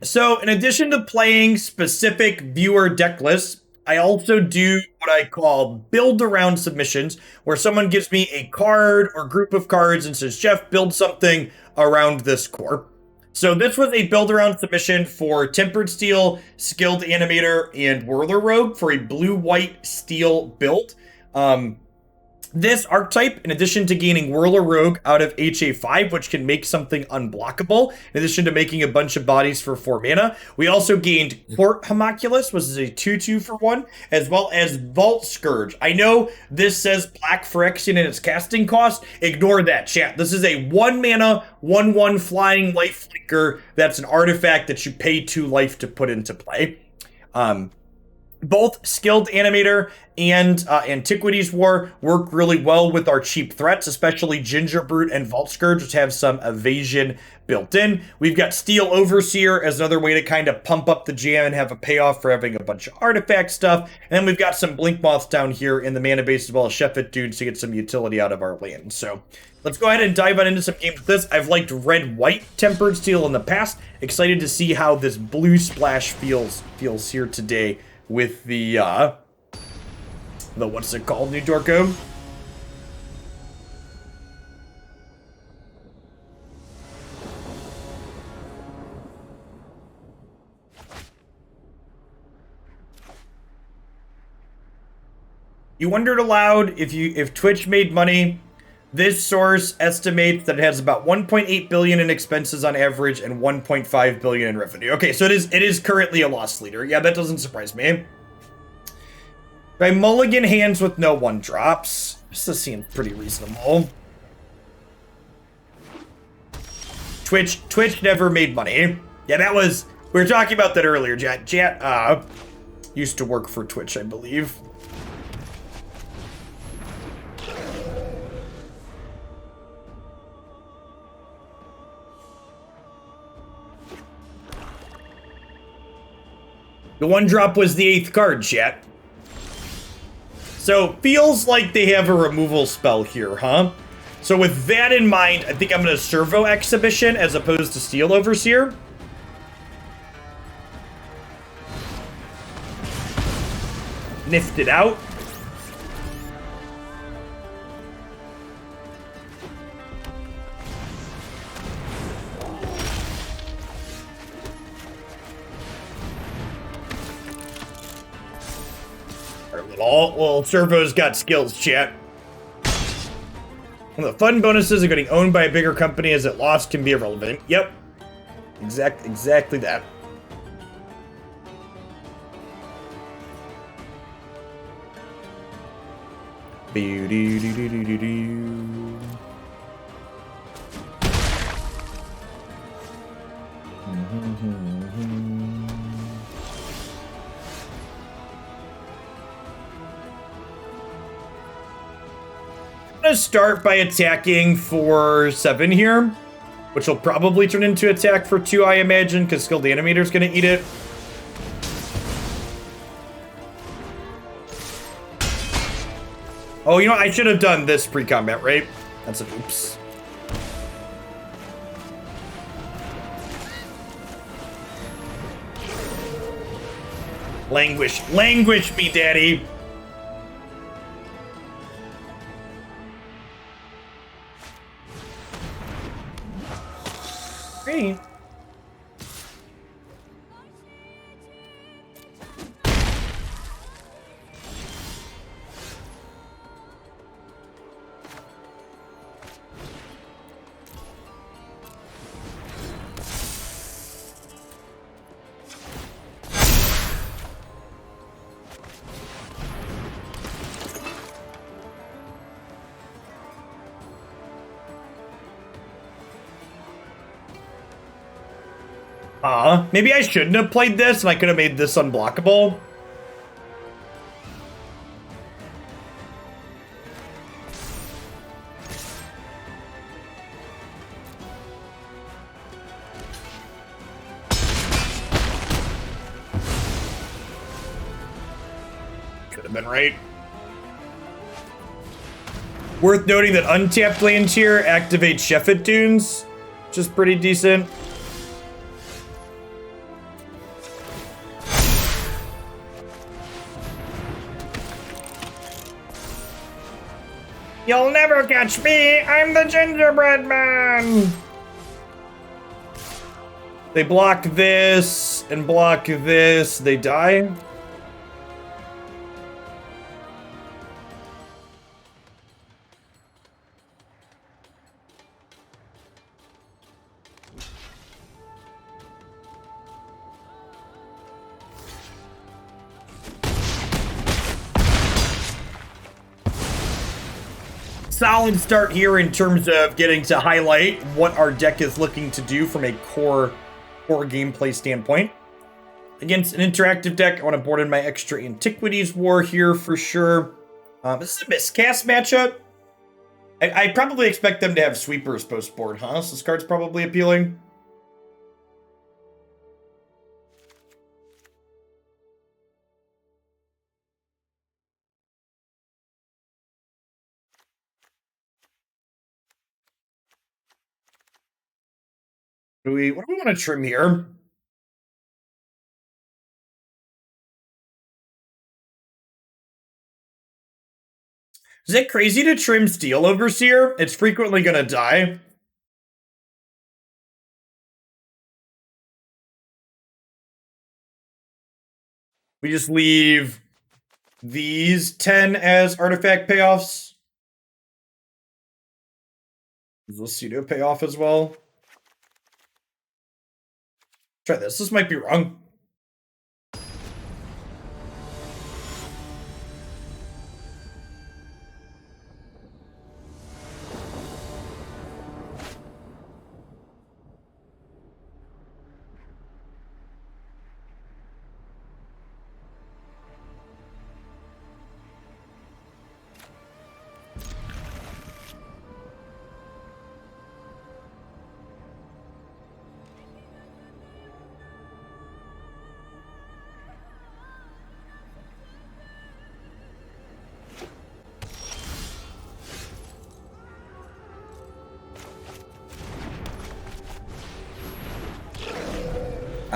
So in addition to playing specific viewer deck lists, I also do what I call build around submissions, where someone gives me a card or group of cards and says, Jeff, build something around this core. So this was a build around submission for Tempered Steel, Skilled Animator, and Whirler Rogue for a blue-white steel build. This archetype, in addition to gaining Whirler Rogue out of HA5, which can make something unblockable, in addition to making a bunch of bodies for 4 mana, we also gained Court Homunculus, which is a 2/2 for 1, as well as Vault Skirge. I know this says Black Phyrexian in its casting cost. Ignore that, chat. This is a 1 mana, 1/1 flying life flicker that's an artifact that you pay 2 life to put into play. Both Skilled Animator and Antiquities War work really well with our cheap threats, especially Gingerbrute and Vault Skirge, which have some evasion built in. We've got Steel Overseer as another way to kind of pump up the jam and have a payoff for having a bunch of artifact stuff. And then we've got some Blinkmoths down here in the mana base as well as Shefet Dunes to get some utility out of our land. So let's go ahead and dive on into some games with this. I've liked red-white Tempered Steel in the past. Excited to see how this blue splash feels here today with the what's it called, New Dorko? You wondered aloud if Twitch made money. This source estimates that it has about 1.8 billion in expenses on average and 1.5 billion in revenue. Okay, so it is currently a loss leader. Yeah, that doesn't surprise me. By mulligan hands with no 1-drops. This seems pretty reasonable. Twitch never made money. Yeah, that was, we were talking about that earlier. Jat used to work for Twitch, I believe. The 1-drop was the 8th card, chat. So, feels like they have a removal spell here, huh? So with that in mind, I think I'm going to Servo Exhibition as opposed to Steel Overseer. Niffed it out. Well, Servo's got skills, chat. One of the fun bonuses of getting owned by a bigger company as it lost can be irrelevant. Yep. Exactly that. I'm gonna start by attacking for 7 here, which will probably turn into attack for 2, I imagine, because Skilled Animator is gonna eat it. Oh, you know, I should have done this pre-combat, right? That's an oops. Languish me, daddy. Great. Maybe I shouldn't have played this and I could have made this unblockable. Could have been right. Worth noting that untapped lands here activate Shefet Dunes, which is pretty decent. You'll never catch me! I'm the gingerbread man! They block this and block this. They die. Solid start here in terms of getting to highlight what our deck is looking to do from a core gameplay standpoint. Against an interactive deck, I want to board in my extra Antiquities War here for sure. This is a Miscast matchup. I probably expect them to have sweepers post-board, huh? So this card's probably appealing. What do we want to trim here? Is it crazy to trim Steel Overseer? It's frequently gonna die. We just leave these 10 as artifact payoffs. Is the pseudo payoff as well? Try this. This might be wrong.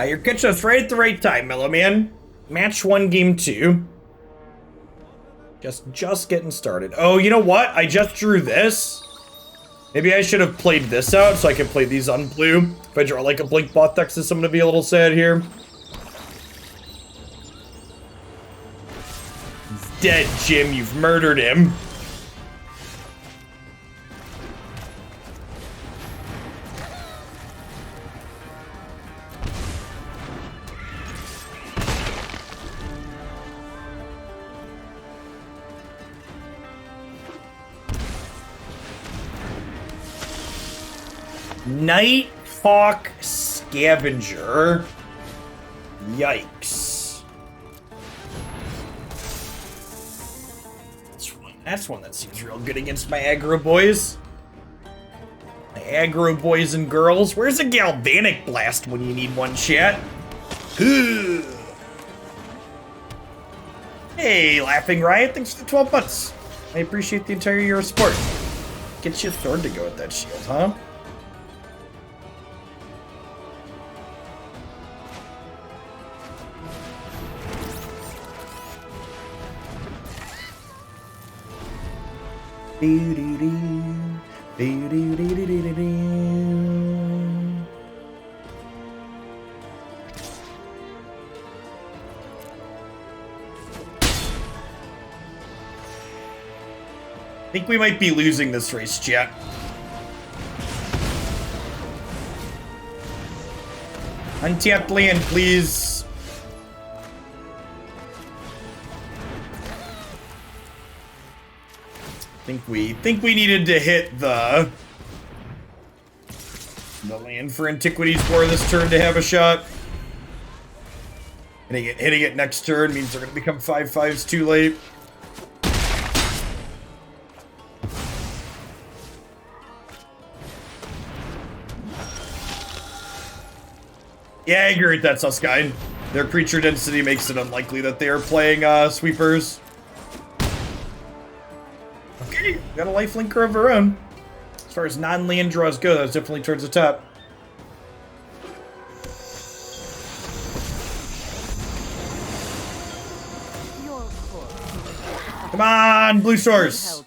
You're catching us right at the right time, Mellow Man. Match 1, game 2. Just getting started. Oh, you know what? I just drew this. Maybe I should have played this out so I can play these on blue. If I draw like a Blinkmoth Nexus, I'm gonna be a little sad here. He's dead, Jim. You've murdered him. Nighthawk Scavenger. Yikes. That's one that seems real good against my aggro boys. My aggro boys and girls. Where's a Galvanic Blast when you need one, chat? Hey, Laughing Riot, thanks for the 12 months. I appreciate the entire year of support. Get you a sword to go with that shield, huh? I think we might be losing this race, chat. Untapped land, please. Think we needed to hit the land for Antiquities War this turn to have a shot. Hitting it next turn means they're going to become 5/5s too late. Yeah, I agree with that, Susskine. Their creature density makes it unlikely that they are playing sweepers. Okay, got a lifelinker of our own. As far as non-land draws go, that's definitely towards the top. Come on, blue source.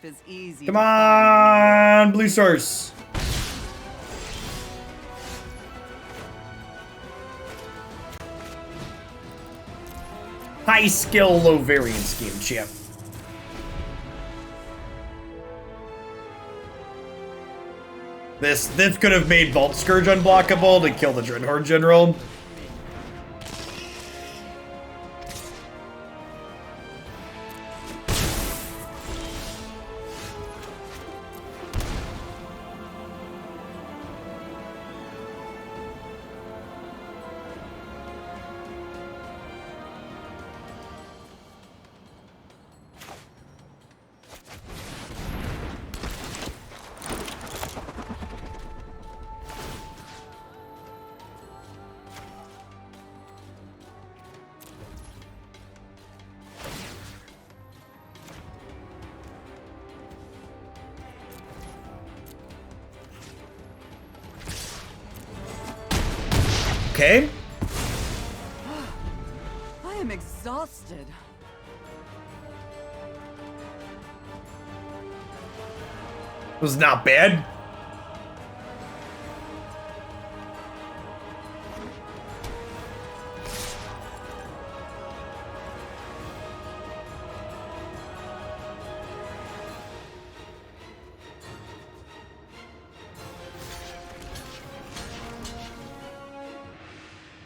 Come on, blue source. High skill, low variance game, champ. This could have made Vault Skirge unblockable to kill the Dreadhorde General. Okay. I am exhausted. It was not bad.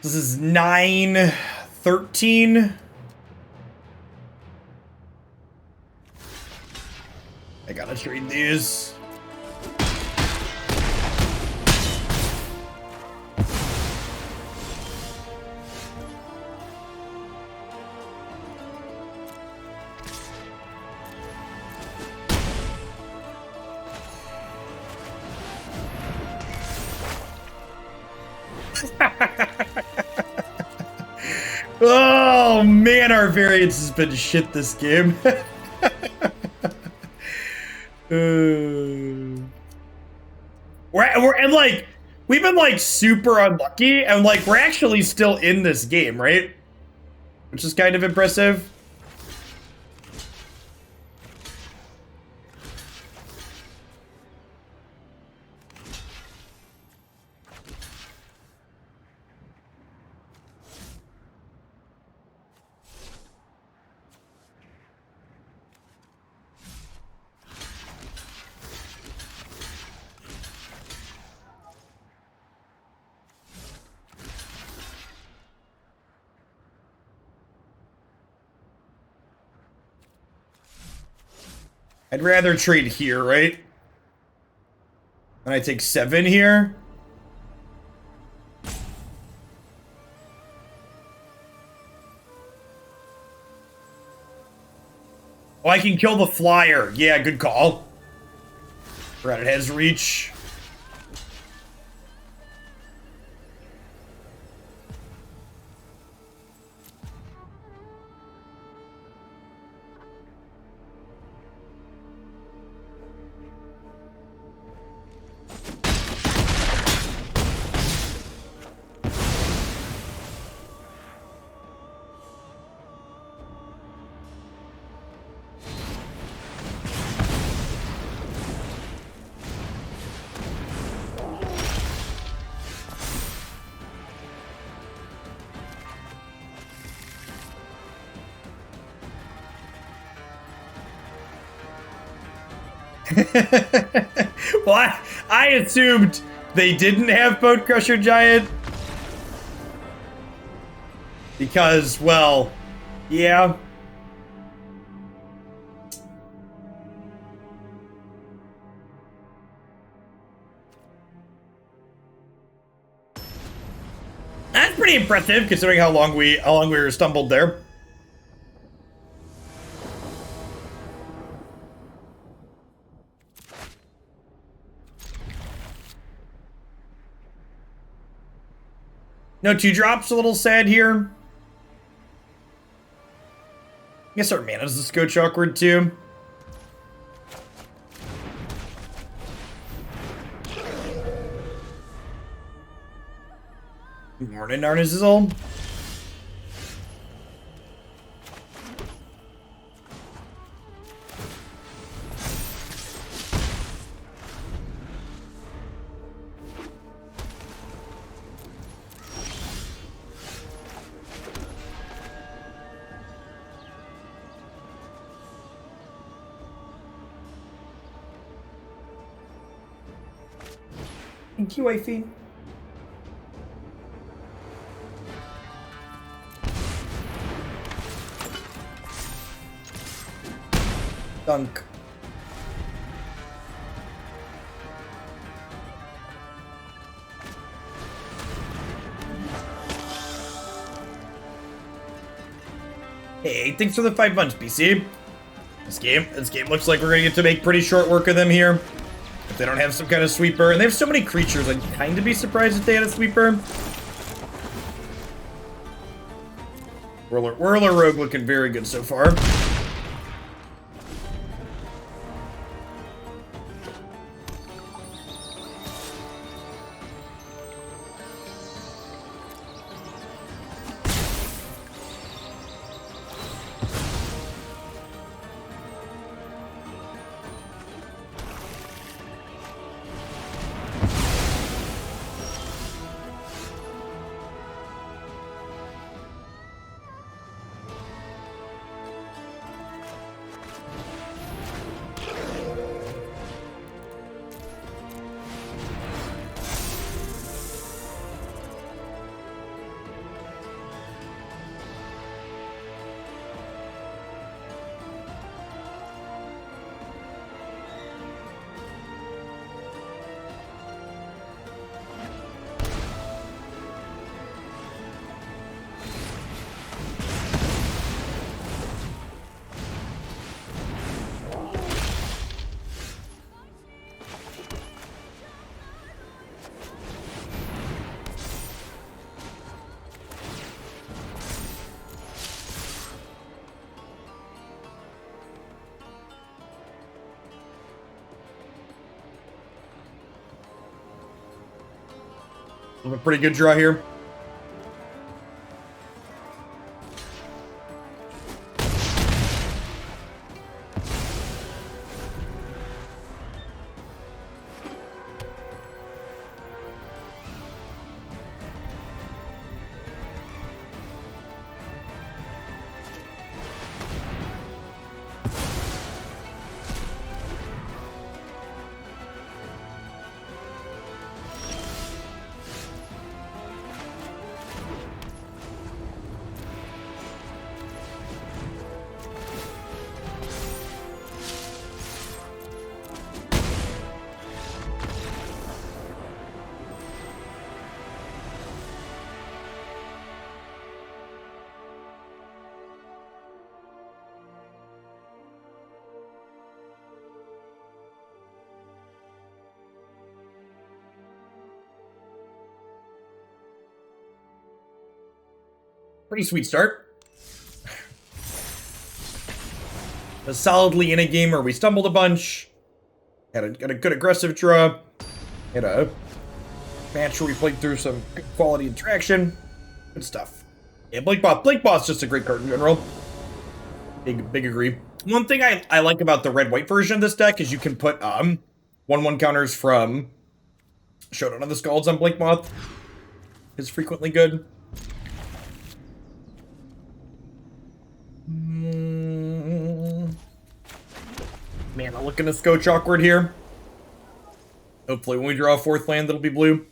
This is 9-13. I gotta trade these. Oh man, our variance has been shit this game. we're like, we've been like super unlucky, and like we're actually still in this game, right? Which is kind of impressive. I'd rather trade here, right? And I take 7 here. Oh, I can kill the flyer. Yeah, good call. Forgot it has reach. Well, I assumed they didn't have Bone Crusher Giant. Because, well, yeah. That's pretty impressive considering how long we were stumbled there. No 2-drops, a little sad here. I guess our mana's the Scotch awkward too. Good morning, Arnizizzle. Thank you, wifey. Dunk. Hey, thanks for the 5 months, BC. This game looks like we're gonna get to make pretty short work of them here. If they don't have some kind of sweeper, and they have so many creatures, I'd kind of be surprised if they had a sweeper. Whirler Rogue looking very good so far. A pretty good draw here. Pretty sweet start. A solidly in a game where we stumbled a bunch. Had a good aggressive draw. Had a match where we played through some good quality interaction. Good stuff. Yeah, Blinkmoth's just a great card in general. Big agree. One thing I like about the red-white version of this deck is you can put 1/1 counters from Showdown of the Skulls on Blinkmoth. Is frequently good. Man, I'm looking to scotch awkward here. Hopefully when we draw a 4th land, it'll be blue.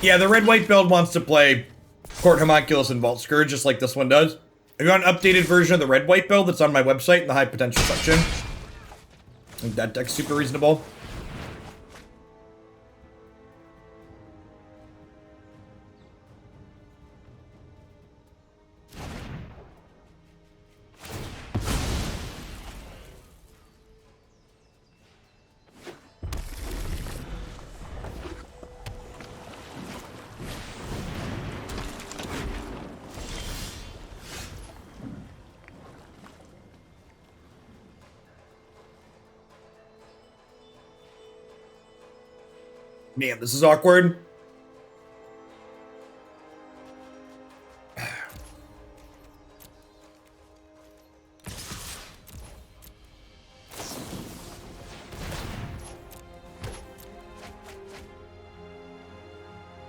Yeah, the red-white build wants to play Court Homunculus and Vault Skirge, just like this one does. I've got an updated version of the red-white build that's on my website in the high potential section. I think that deck's super reasonable. Man, this is awkward.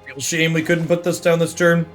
Real shame we couldn't put this down this turn.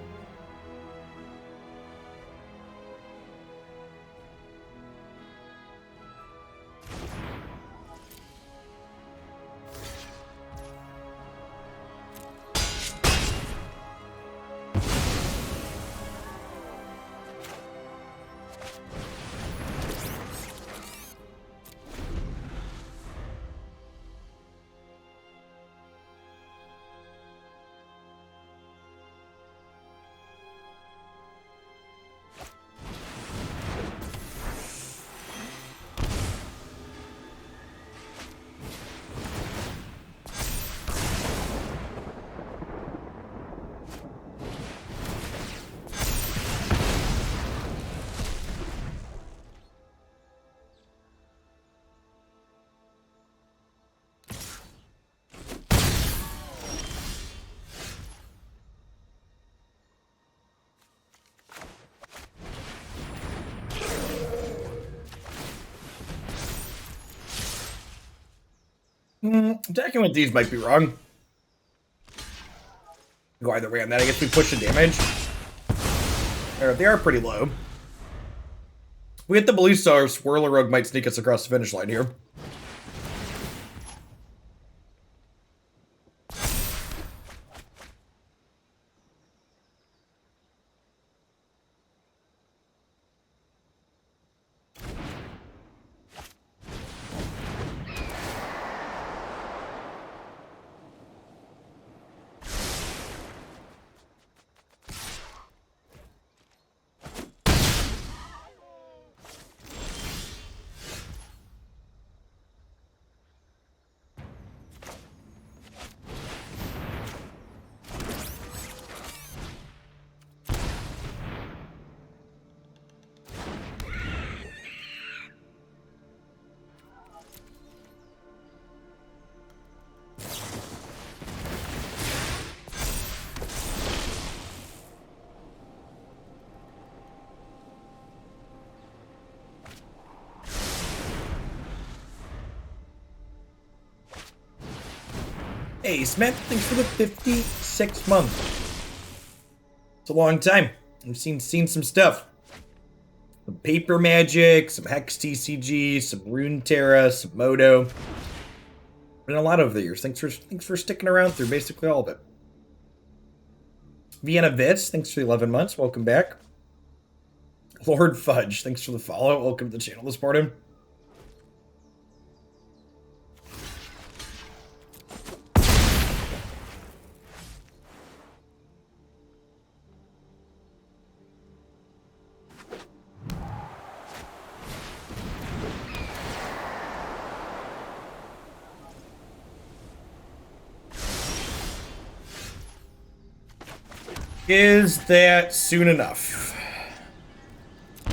Attacking with these might be wrong. Go either way on that. I guess we push the damage. They are pretty low. We hit the blue stars. Whirler Rogue might sneak us across the finish line here. Hey, Smith, thanks for the 56 month. It's a long time. I've seen some stuff. Some Paper Magic, some Hex TCG, some Runeterra, some Moto. Been a lot over the years. Thanks for sticking around through basically all of it. Vienna Vitz, thanks for the 11 months. Welcome back. Lord Fudge, thanks for the follow. Welcome to the channel this morning. Is that soon enough? I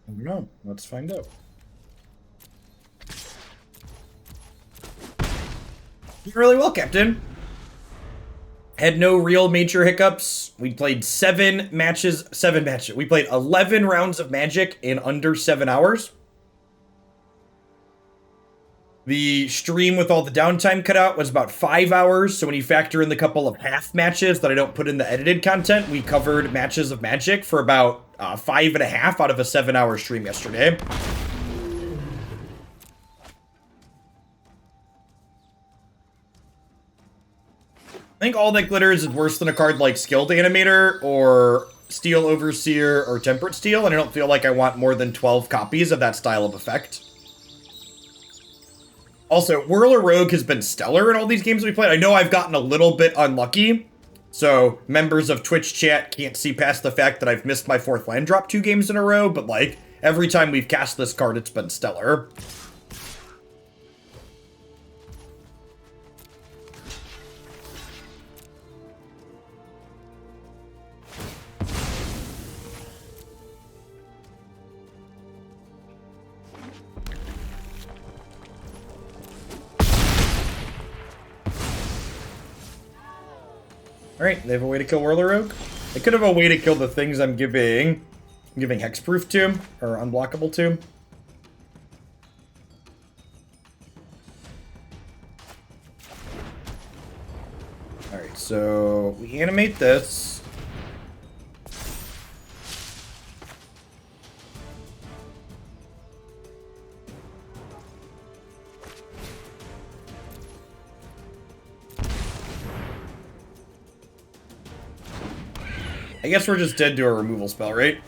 don't know. Let's find out. Did really well, Captain. Had no real major hiccups. We played 7 matches. We played 11 rounds of Magic in under 7 hours. The stream with all the downtime cut out was about 5 hours, so when you factor in the couple of half matches that I don't put in the edited content, we covered matches of Magic for about 5.5 out of a 7-hour stream yesterday. I think All That Glitters is worse than a card like Skilled Animator or Steel Overseer or Temperate Steel, and I don't feel like I want more than 12 copies of that style of effect. Also, Whirler Rogue has been stellar in all these games we played. I know I've gotten a little bit unlucky, so members of Twitch chat can't see past the fact that I've missed my 4th land drop 2 games in a row, but like, every time we've cast this card, it's been stellar. Alright, they have a way to kill Whirler Rogue. They could have a way to kill the things I'm giving. I'm giving hexproof to, or unblockable to. Alright, so we animate this. I guess we're just dead to a removal spell, right?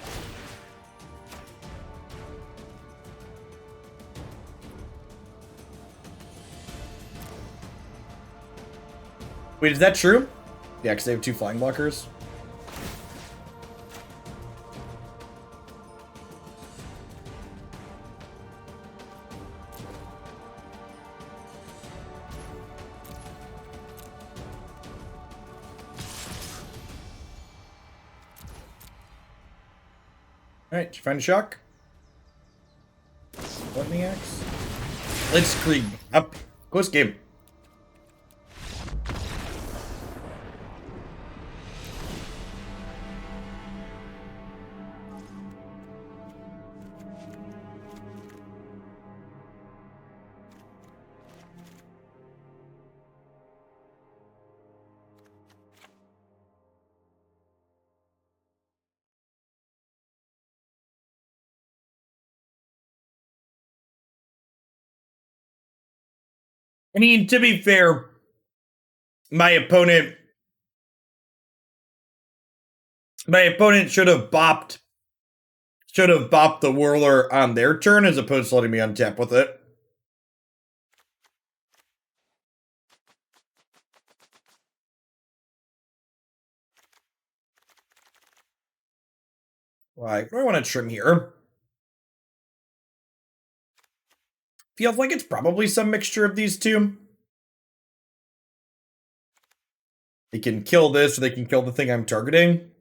Wait, is that true? Yeah, because they have 2 flying blockers. Alright, did you find a shock? Lightning axe? Blitzkrieg. Up. Close game. I mean, to be fair, my opponent should have bopped the Whirler on their turn as opposed to letting me untap with it. Like, what do I want to trim here? Feels like it's probably some mixture of these two. They can kill this, or they can kill the thing I'm targeting.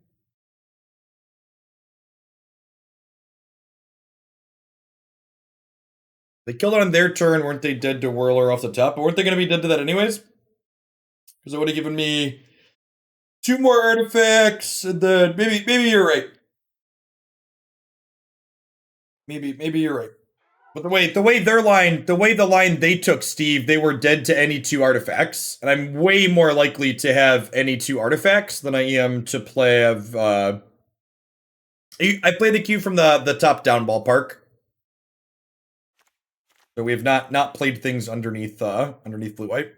They killed it on their turn, weren't they dead to Whirler off the top? But weren't they going to be dead to that anyways? Because it would have given me 2 more artifacts, and then maybe you're right. Maybe you're right. But the way the line they took, Steve, they were dead to any 2 artifacts, and I'm way more likely to have any 2 artifacts than I am to play of. I play the queue from the top down ballpark, so we have not played things underneath blue white.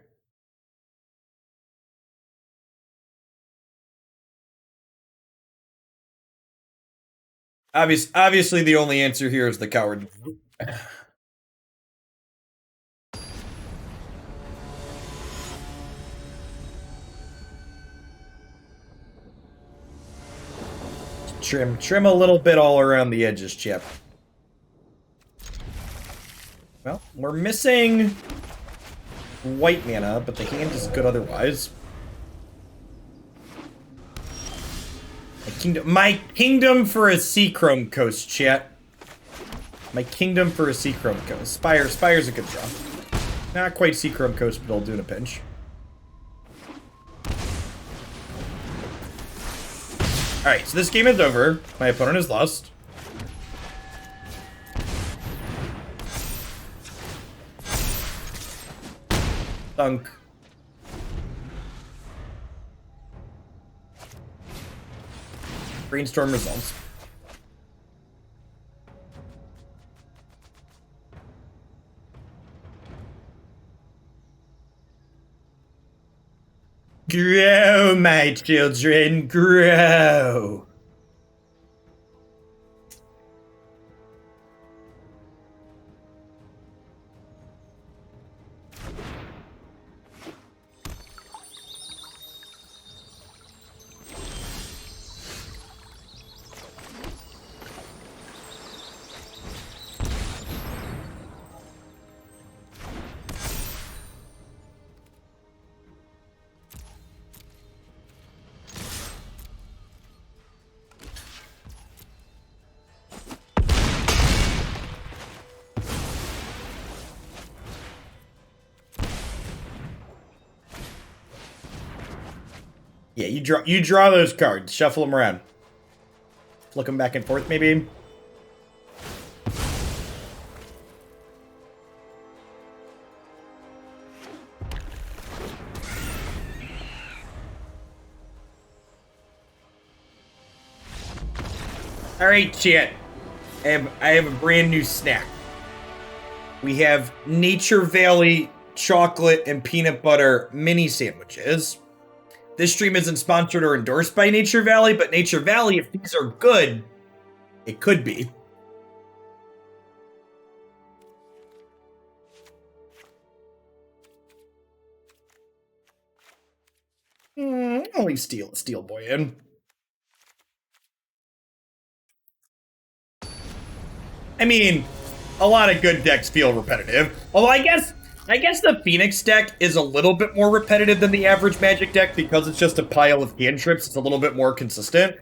Obviously, the only answer here is the coward. Trim a little bit all around the edges, Chip. Well, we're missing white mana, but the hand is good otherwise. My kingdom for a Seachrome Coast, chat. My kingdom for a Seachrome Coast. Spire's a good draw. Not quite Seachrome Coast, but I'll do in a pinch. Alright, so this game is over. My opponent has lost. Thunk. Brainstorm results. Grow, my children, grow. Yeah, you draw those cards. Shuffle them around. Flick them back and forth, maybe. All right, chat. I have a brand new snack. We have Nature Valley chocolate and peanut butter mini sandwiches. This stream isn't sponsored or endorsed by Nature Valley, but Nature Valley, if these are good, it could be. I'll leave Steel Boy in. I mean, a lot of good decks feel repetitive. Although I guess the Phoenix deck is a little bit more repetitive than the average Magic deck because it's just a pile of cantrips. It's a little bit more consistent.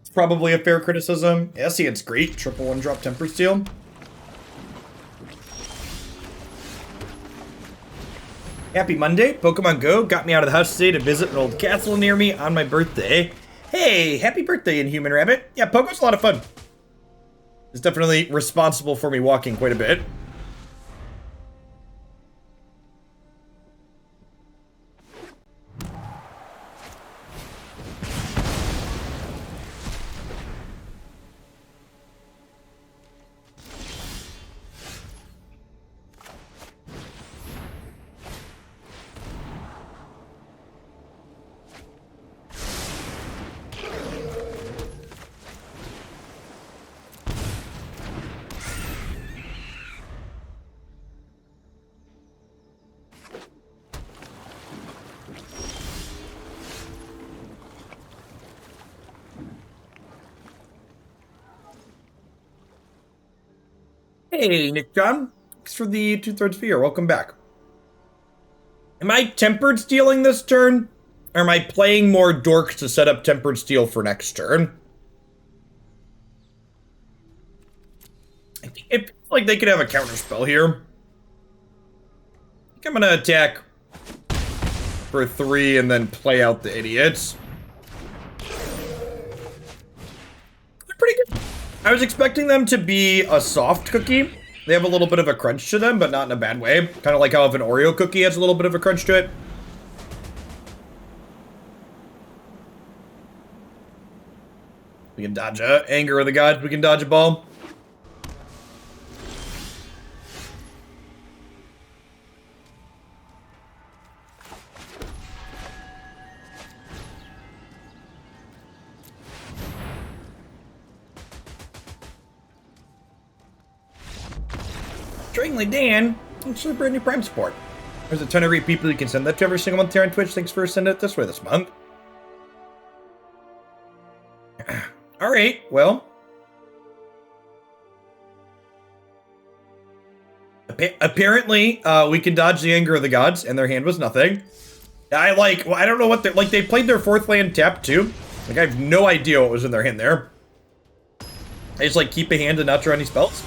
It's probably a fair criticism. Sion's great. Triple 1-drop Tempered Steel. Happy Monday. Pokemon Go got me out of the house today to visit an old castle near me on my birthday. Hey, happy birthday, Inhuman Rabbit. Yeah, Pokemon's a lot of fun. It's definitely responsible for me walking quite a bit. Hey, Nick John. Thanks for the 2/3 sphere. Welcome back. Am I Tempered Stealing this turn? Or am I playing more Dorks to set up Tempered Steel for next turn? I think it feels like they could have a counterspell here. I think I'm gonna attack for 3 and then play out the idiots. They're pretty good. I was expecting them to be a soft cookie. They have a little bit of a crunch to them, but not in a bad way. Kind of like how if an Oreo cookie has a little bit of a crunch to it. We can dodge a Anger of the Gods. We can dodge a ball. Stringly Dan, thanks for the brand new Prime support. There's a ton of great people you can send that to every single month here on Twitch. Thanks for sending it this way this month. Alright, well. Apparently, we can dodge the Anger of the Gods, and their hand was nothing. I don't know what they're, they played their 4th land tapped too. Like, I have no idea what was in their hand there. They just, keep a hand and not draw any spells.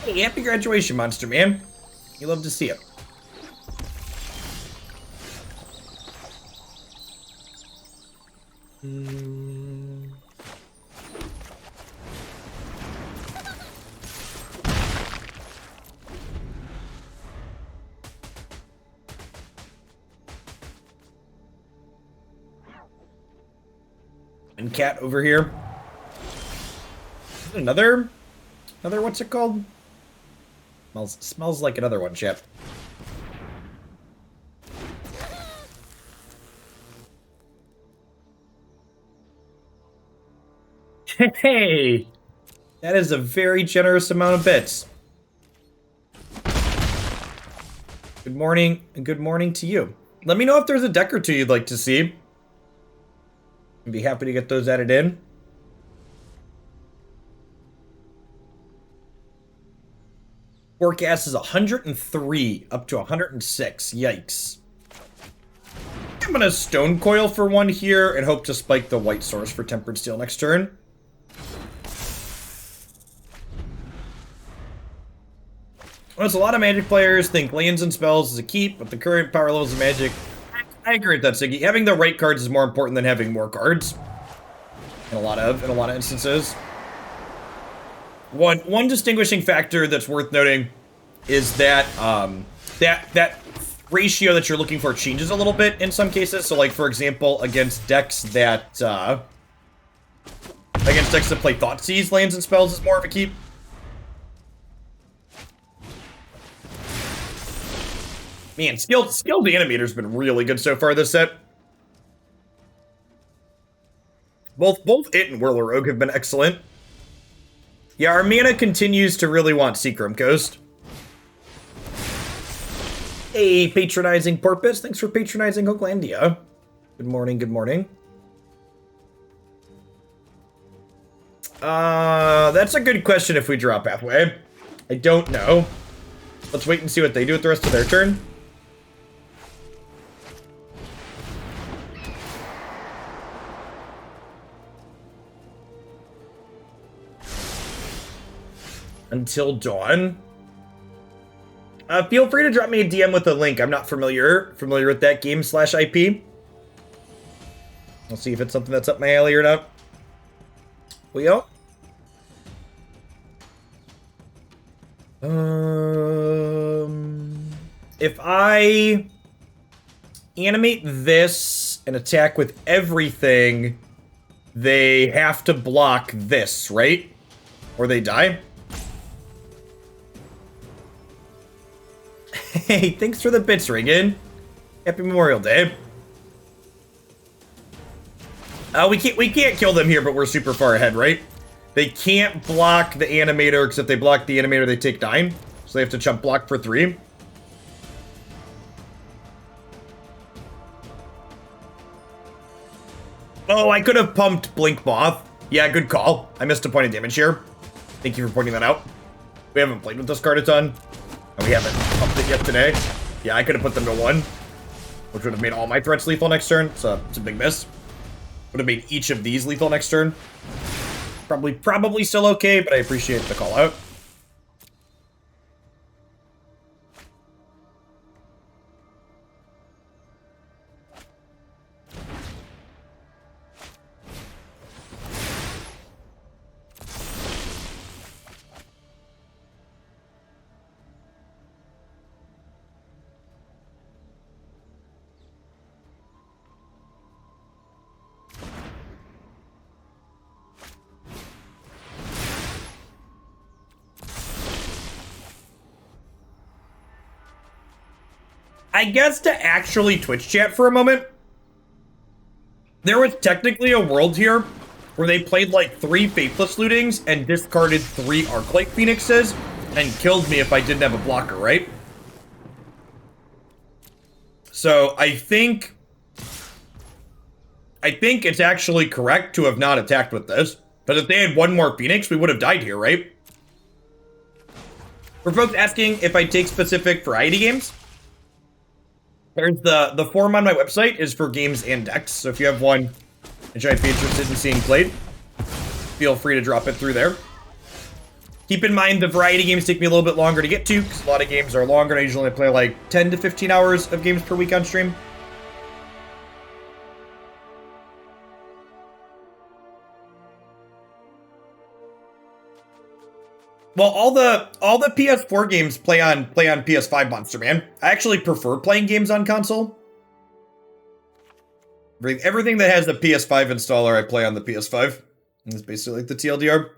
Hey, happy graduation, Monster Man. You love to see it. And cat over here. Another what's it called? Smells like another one, chat. Hey! That is a very generous amount of bits. Good morning, and good morning to you. Let me know if there's a deck or two you'd like to see. I'd be happy to get those added in. Forecast is 103 up to 106. Yikes. I'm gonna Stonecoil for one here and hope to spike the white source for Tempered Steel next turn. Well, a lot of Magic players think lands and spells is a keep, but the current power levels of Magic, I agree with that, Siggy. Having the right cards is more important than having more cards. In a lot of instances. One distinguishing factor that's worth noting is that that ratio that you're looking for changes a little bit in some cases. So, like, for example, against decks that play Thoughtseize, lands and spells is more of a keep. Man, Skilled Animator's been really good so far this set. Both it and Whirler Rogue have been excellent. Yeah, our mana continues to really want Seachrome Coast. Hey, patronizing Porpoise. Thanks for patronizing Hooklandia. Good morning, good morning. That's a good question if we draw Pathway. I don't know. Let's wait and see what they do with the rest of their turn. Until dawn. Feel free to drop me a DM with a link. I'm not familiar with that game /IP. I'll see if it's something that's up my alley or not. Leo? If I animate this and attack with everything, they have to block this, right? Or they die? Hey, thanks for the bits, Regan. Happy Memorial Day. We can't kill them here, but we're super far ahead, right? They can't block the animator, because if they block the animator, they take 9. So they have to chump block for 3. Oh, I could have pumped Blinkmoth. Yeah, good call. I missed a point of damage here. Thank you for pointing that out. We haven't played with this card a ton. And we haven't pumped it yet today. Yeah, I could have put them to 1. Which would have made all my threats lethal next turn. So it's a big miss. Would have made each of these lethal next turn. Probably still okay, but I appreciate the call out. I guess to actually Twitch chat for a moment, there was technically a world here where they played like 3 Faithless Lootings and discarded 3 Arclight Phoenixes and killed me if I didn't have a blocker, right? So I think it's actually correct to have not attacked with this. Because if they had 1 more Phoenix, we would have died here, right? For folks asking if I take specific variety games, there's the form on my website is for games and decks. So if you have one that you might be interested in seeing played, feel free to drop it through there. Keep in mind the variety games take me a little bit longer to get to because a lot of games are longer. I usually play like 10 to 15 hours of games per week on stream. Well, all the PS4 games play on PS5, Monster Man. I actually prefer playing games on console. Everything that has the PS5 installer, I play on the PS5. It's basically like the TLDR.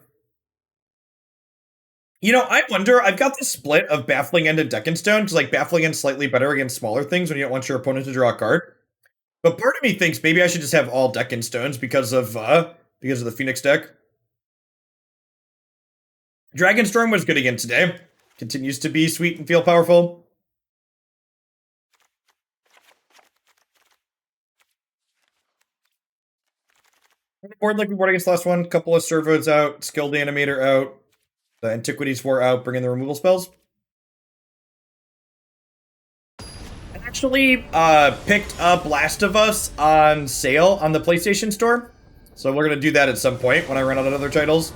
You know, I wonder, I've got this split of Baffling End and Deck and Stone, because like Baffling End's slightly better against smaller things when you don't want your opponent to draw a card. But part of me thinks maybe I should just have all Deck and Stones because of the Phoenix deck. Dragonstorm was good again today. Continues to be sweet and feel powerful. Board like we board against the last one. Couple of Servos out. Skilled Animator out. The Antiquities 4 out. Bring in the removal spells. actually picked up Last of Us on sale on the PlayStation Store. So we're gonna do that at some point when I run out of other titles.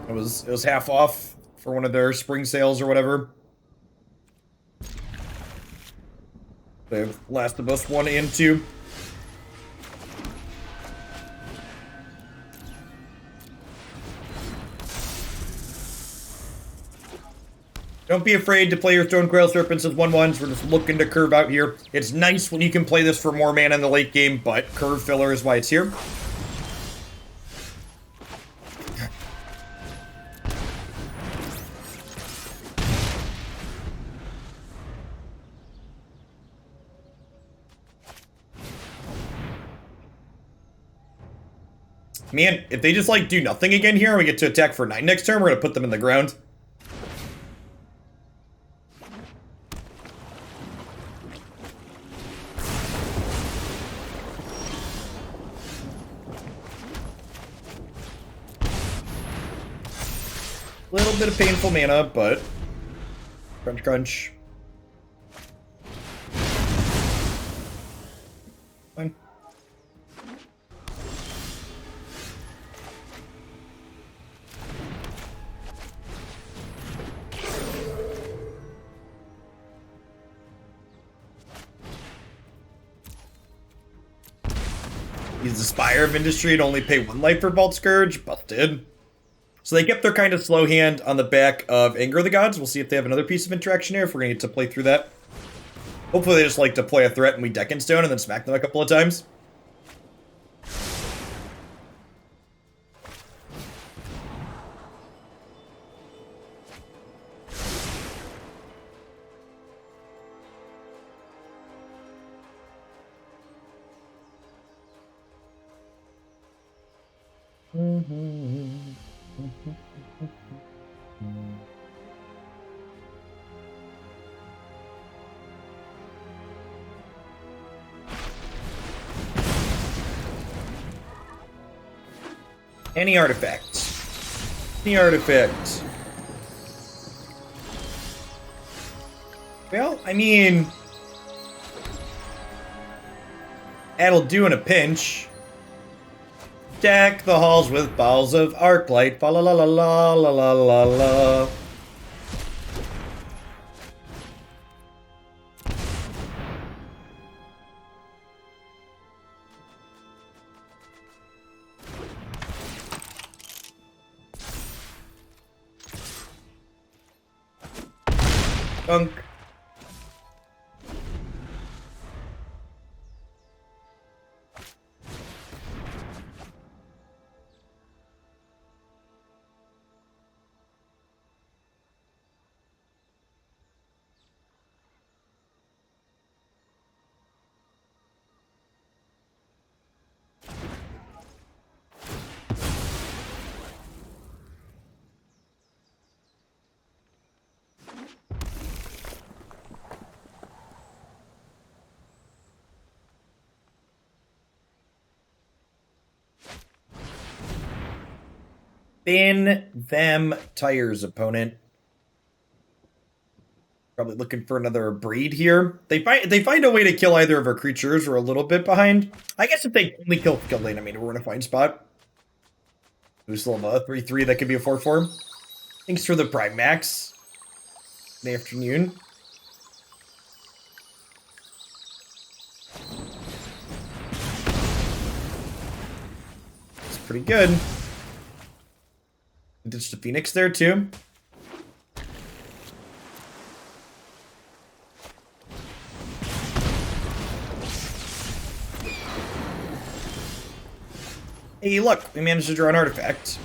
It was half off for one of their spring sales or whatever. They have Last of Us 1 and 2. Don't be afraid to play your Stonecoil Serpents as 1/1s. We're just looking to curve out here. It's nice when you can play this for more mana in the late game, but curve filler is why it's here. Man, if they just, like, do nothing again here and we get to attack for 9 next turn, we're gonna put them in the ground. Little bit of painful mana, but crunch, crunch. Fine. Use the Spire of Industry and only pay 1 life for Vault Skirge. Busted. So they kept their kind of slow hand on the back of Anger of the Gods. We'll see if they have another piece of interaction here, if we're going to get to play through that. Hopefully they just like to play a threat and we deck in stone and then smack them a couple of times. Any artifacts. Any artifacts. Well, I mean, that'll do in a pinch. Deck the halls with balls of arc light. Fa la la la la la la la la. Dunk. Spin them tires, opponent. Probably looking for another breed here. They find a way to kill either of our creatures. We're a little bit behind. I guess if they only kill Skilled Animator, we're in a fine spot. We still have a 3/3 that could be a 4/4. Thanks for the Prime Max. In the afternoon. It's pretty good. Ditch the Phoenix there too. Hey, look, we managed to draw an artifact.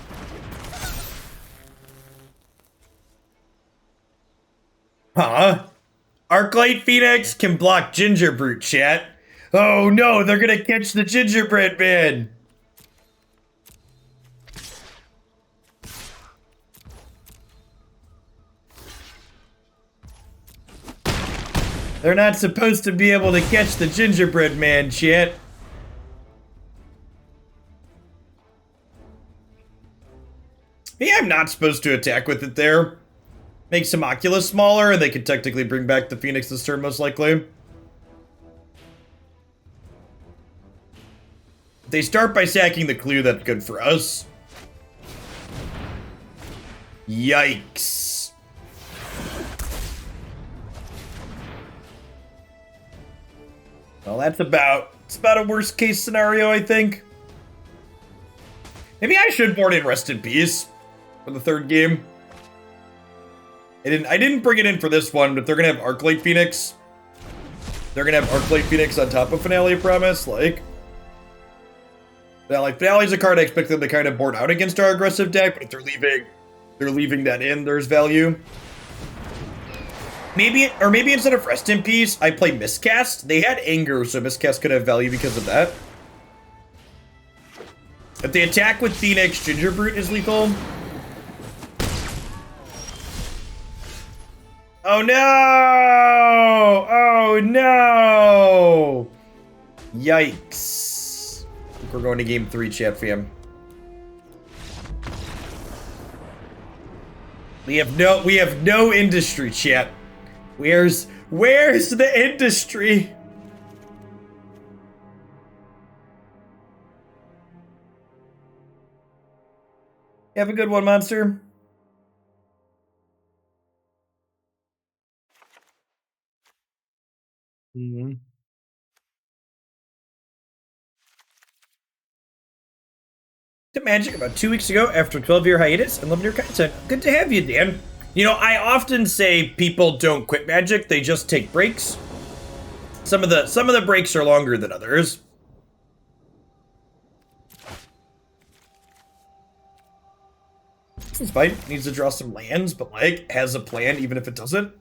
Huh? Arclight Phoenix can block Gingerbrute, chat. Oh no, they're gonna catch the Gingerbrute, man. They're not supposed to be able to catch the Gingerbread man, chat. Yeah, I'm not supposed to attack with it there. Makes Homunculus smaller, and they could technically bring back the Phoenix this turn, most likely. If they start by sacking the clue, that's good for us. Yikes. Well, it's about a worst case scenario, I think. Maybe I should board in Rest in Peace for the third game. I didn't bring it in for this one, but they're gonna have Arclight Phoenix. They're gonna have Arclight Phoenix on top of Finale, I promise. Like Finale's a card I expect them to kind of board out against our aggressive deck, but if they're leaving that in, there's value. Maybe instead of Rest in Peace, I play Miscast. They had Anger, so Miscast could have value because of that. If they attack with Phoenix, Gingerbrute is lethal. Oh no! Oh no! Yikes. I think we're going to game 3, chat fam. We have no industry, chat. Where's the industry? Have a good one, Monster. To Magic about 2 weeks ago after a 12-year hiatus and loving your content. Good to have you, Dan. You know, I often say people don't quit Magic, they just take breaks. Some of the breaks are longer than others. This is fine. Needs to draw some lands, but like has a plan even if it doesn't.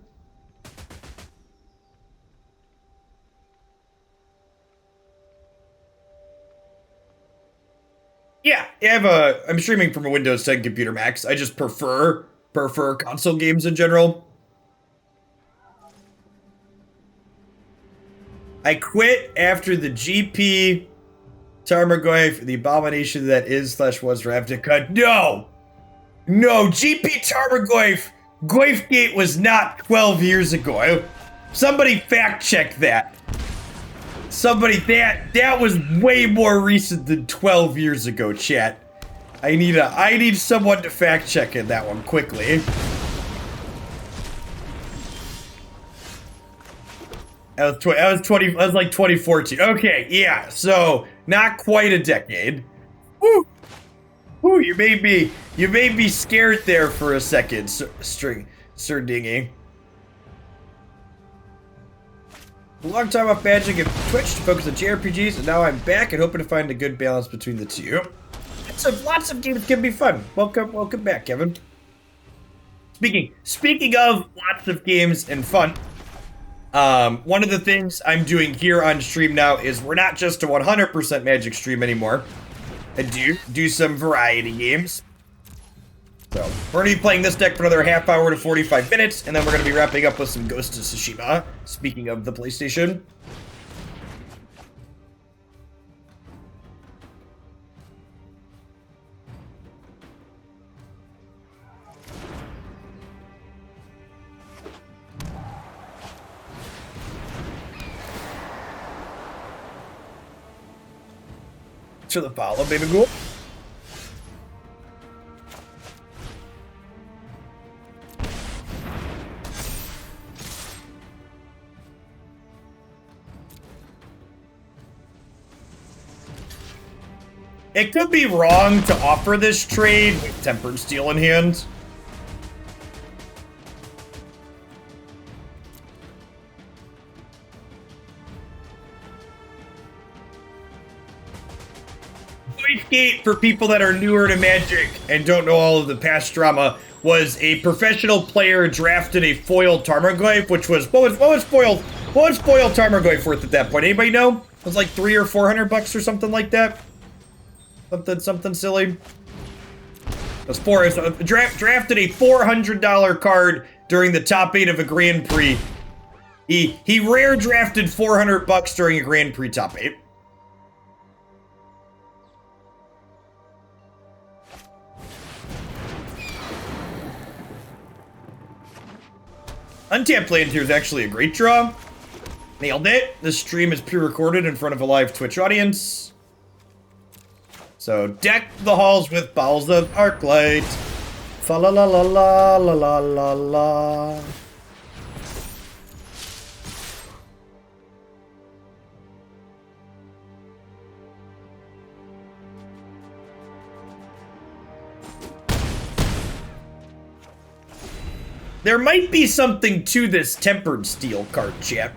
Yeah, I'm streaming from a Windows 10 computer, Max. I just prefer console games in general. I quit after the GP Tarmogoyf, the abomination that is / was Ravnica. No, GP Tarmogoyf, Goyfgate was not 12 years ago. Somebody fact check that. Somebody, that was way more recent than 12 years ago, chat. I need someone to fact check in that one quickly. That was like 2014. Okay, yeah, so not quite a decade. Woo! Woo, you made me scared there for a second, Sir Dingy. A long time off Magic and Twitch to focus on JRPGs, and now I'm back and hoping to find a good balance between the two. Lots of games can be fun. Welcome back, Kevin. Speaking of lots of games and fun, one of the things I'm doing here on stream now is we're not just a 100% Magic stream anymore. I do some variety games. So we're going to be playing this deck for another half hour to 45 minutes, and then we're going to be wrapping up with some Ghost of Tsushima, speaking of the PlayStation. To the follow, baby ghoul. It could be wrong to offer this trade with Tempered Steel in hand. Gate, for people that are newer to Magic and don't know all of the past drama, was a professional player drafted a foil Tarmogoyf, which was what was foil Tarmogoyf worth at that point? Anybody know? It was like $300 or $400 or something like that. Something silly. It was drafted a $400 card during the top 8 of a Grand Prix. He rare drafted $400 during a Grand Prix top 8. Untapped land here is actually a great draw. Nailed it. This stream is pre-recorded in front of a live Twitch audience. So deck the halls with balls of arclight. Fa la la la la la la la la. There might be something to this Tempered Steel card, chat.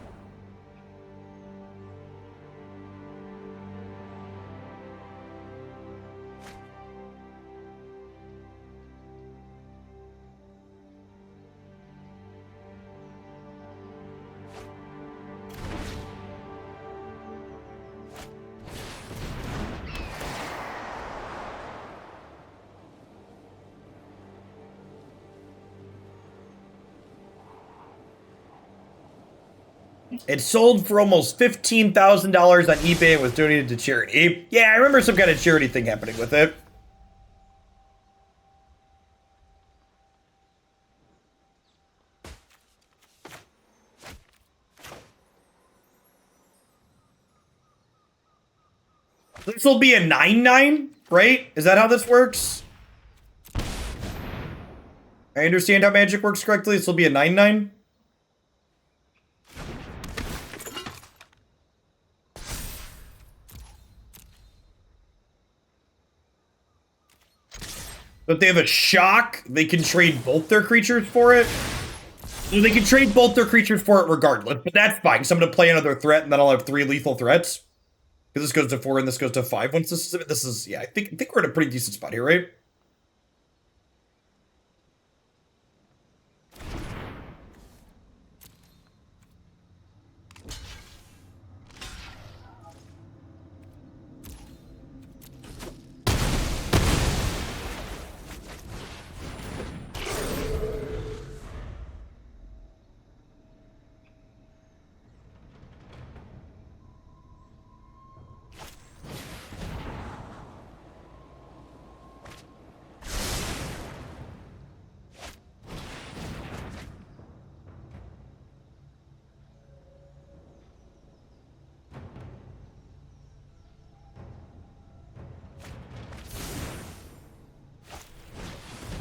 It sold for almost $15,000 on eBay and was donated to charity. Yeah, I remember some kind of charity thing happening with it. This will be a 9/9, right? Is that how this works? I understand how Magic works correctly. This will be a 9/9. But if they have a shock, they can trade both their creatures for it. So they can trade both their creatures for it regardless, but that's fine. So I'm going to play another threat, and then I'll have 3 lethal threats. Because this goes to 4 and this goes to 5. Once this is yeah, I think we're in a pretty decent spot here, right?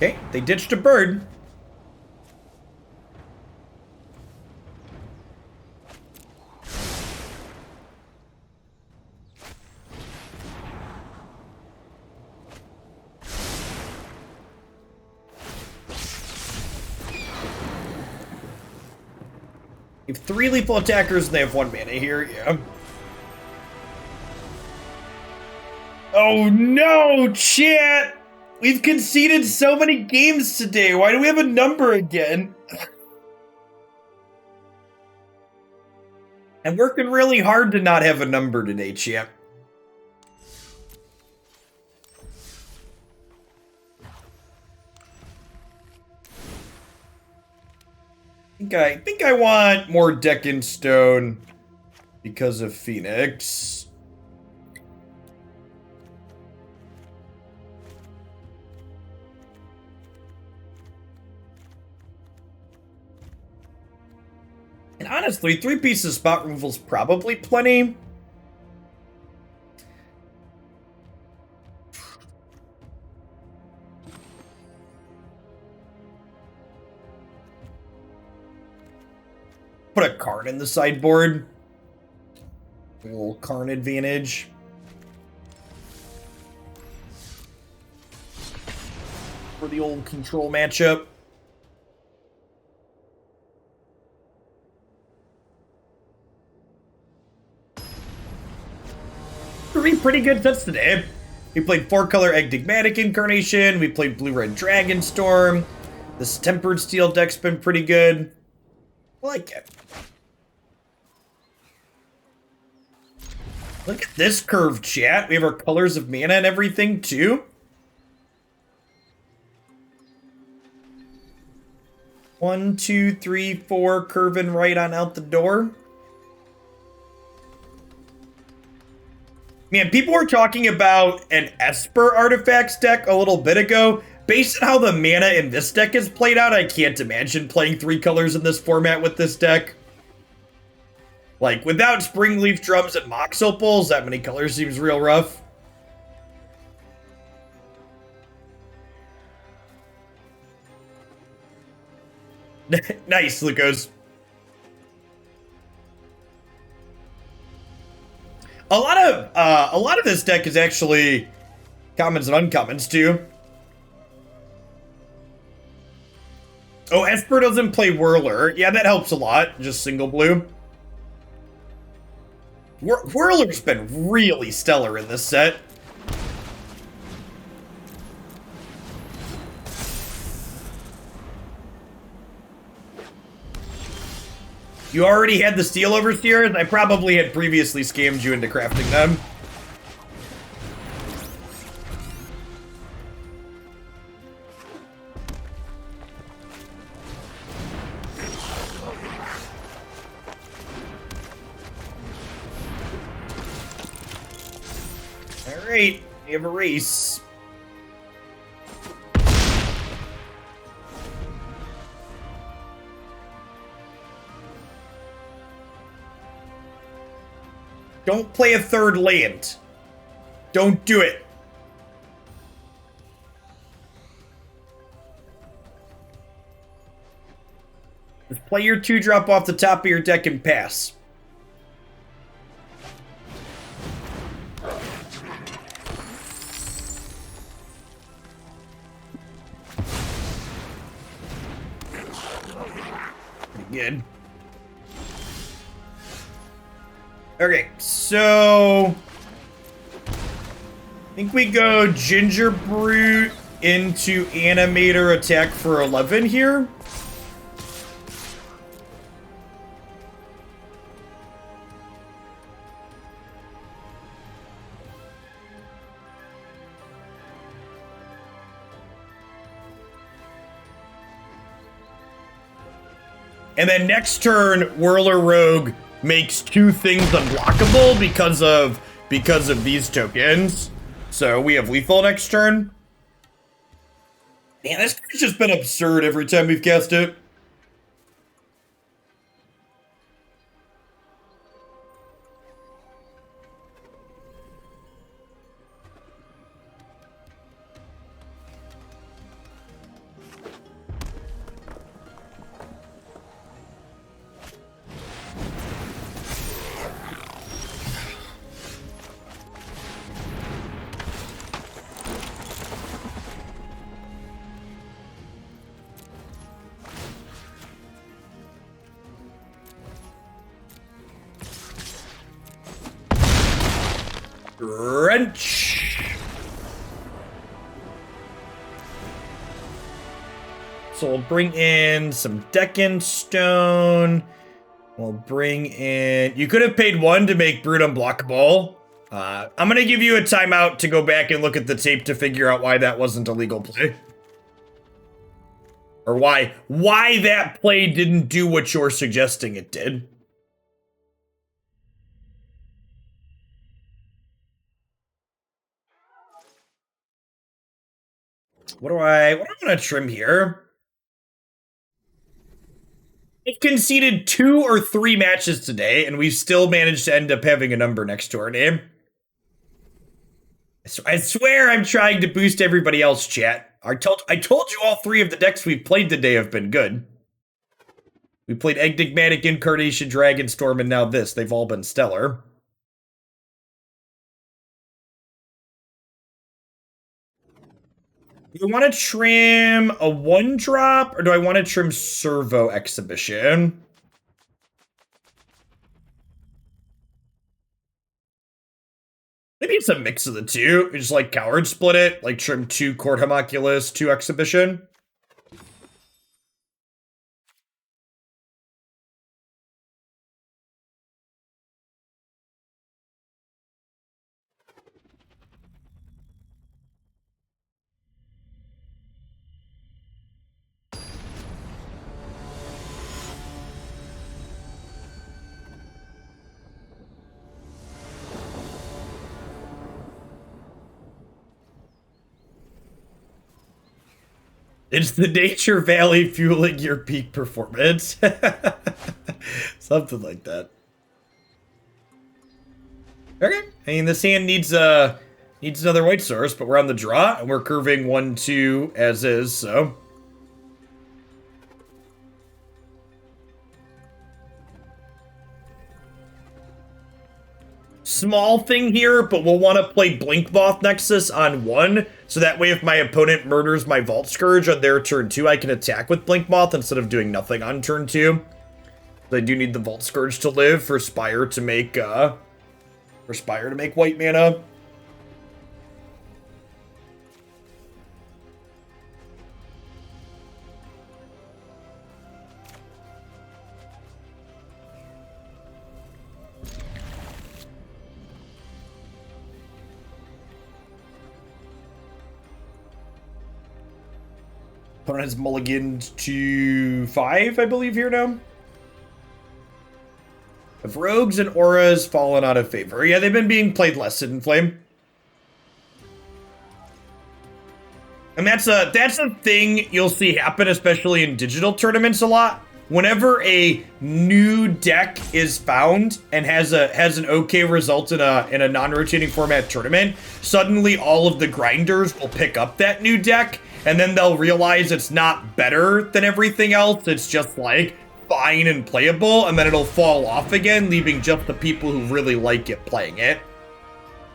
Okay, they ditched a bird. You have 3 lethal attackers and they have 1 mana here, yeah. Oh no, chat! We've conceded so many games today. Why do we have a number again? I'm working really hard to not have a number today, chat. I think I want more Deck in Stone because of Phoenix. And honestly, 3 pieces spot removal is probably plenty. Put a Karn in the sideboard. A little Karn advantage. For the old control matchup. 3 pretty good sets today. We played 4-color Enigmatic Incarnation. We played Blue-Red Dragonstorm. This Tempered Steel deck's been pretty good. I like it. Look at this curve, chat. We have our colors of mana and everything, too. One, two, three, 4, curving right on out the door. Man, people were talking about an Esper Artifacts deck a little bit ago. Based on how the mana in this deck is played out, I can't imagine playing 3 colors in this format with this deck. Like, without Springleaf Drums and Mox Opals, that many colors seems real rough. Nice, Lucas. A lot of this deck is actually commons and uncommons too. Oh, Esper doesn't play Whirler. Yeah, that helps a lot. Just single blue. Whirler's been really stellar in this set. You already had the Steel Overseers? I probably had previously scammed you into crafting them. Alright, we have a race. Don't play a third land. Don't do it. Just play your 2-drop off the top of your deck and pass. Pretty good. Okay, so I think we go Gingerbrute into Animator attack for 11 here. And then next turn, Whirler Rogue makes 2 things unblockable because of these tokens. So we have lethal next turn. Man, this card's just been absurd every time we've cast it. Wrench. So we'll bring in some Deccan Stone. We'll bring in... You could have paid 1 to make Brute unblockable. I'm going to give you a timeout to go back and look at the tape to figure out why that wasn't a legal play. Or why that play didn't do what you're suggesting it did. What do I want to trim here? It conceded 2 or 3 matches today, and we've still managed to end up having a number next to our name. I swear I'm trying to boost everybody else, chat. I told you all 3 of the decks we've played today have been good. We played Enigmatic, Incarnation, Dragonstorm, and now this. They've all been stellar. Do I want to trim a 1-drop, or do I want to trim Servo Exhibition? Maybe it's a mix of the two. We just like coward split it, like trim 2 Court Homunculus, 2 Exhibition. It's the Nature Valley fueling your peak performance. Something like that. Okay. I mean, this hand needs another white source, but we're on the draw, and we're curving 1-2 as is, so. small thing here, but we'll want to play Blinkmoth Nexus on 1, so that way if my opponent murders my Vault Skirge on their turn 2, I can attack with Blinkmoth instead of doing nothing on turn 2. I do need the Vault Skirge to live for Spire to make white mana. Opponent has mulliganed to 5, I believe, here now. Have rogues and auras fallen out of favor? Yeah, they've been being played less, Hidden Flame. And that's a thing you'll see happen, especially in digital tournaments a lot. Whenever a new deck is found and has an okay result in a non-rotating format tournament, suddenly all of the grinders will pick up that new deck, and then they'll realize it's not better than everything else. It's just like fine and playable, and then it'll fall off again, leaving just the people who really like it playing it.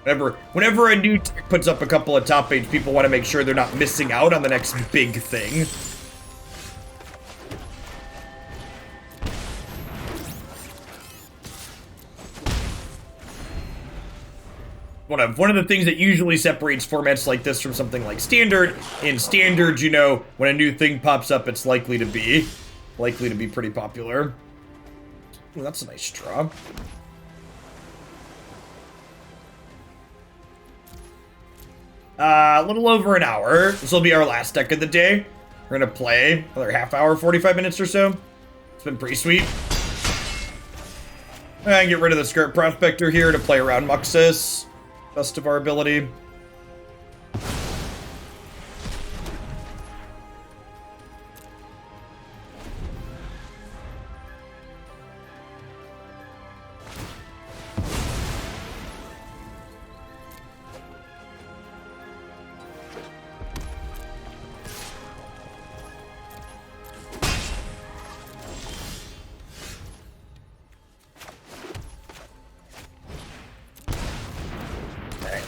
Whenever a new deck puts up a couple of top 8, people want to make sure they're not missing out on the next big thing. One of the things that usually separates formats like this from something like Standard, in Standard, you know, when a new thing pops up, it's likely to be pretty popular. Ooh, that's a nice draw. A little over an hour. This will be our last deck of the day. We're gonna play another half hour, 45 minutes or so. It's been pretty sweet. And get rid of the Skirt Prospector here to play around Muxus. Best of our ability.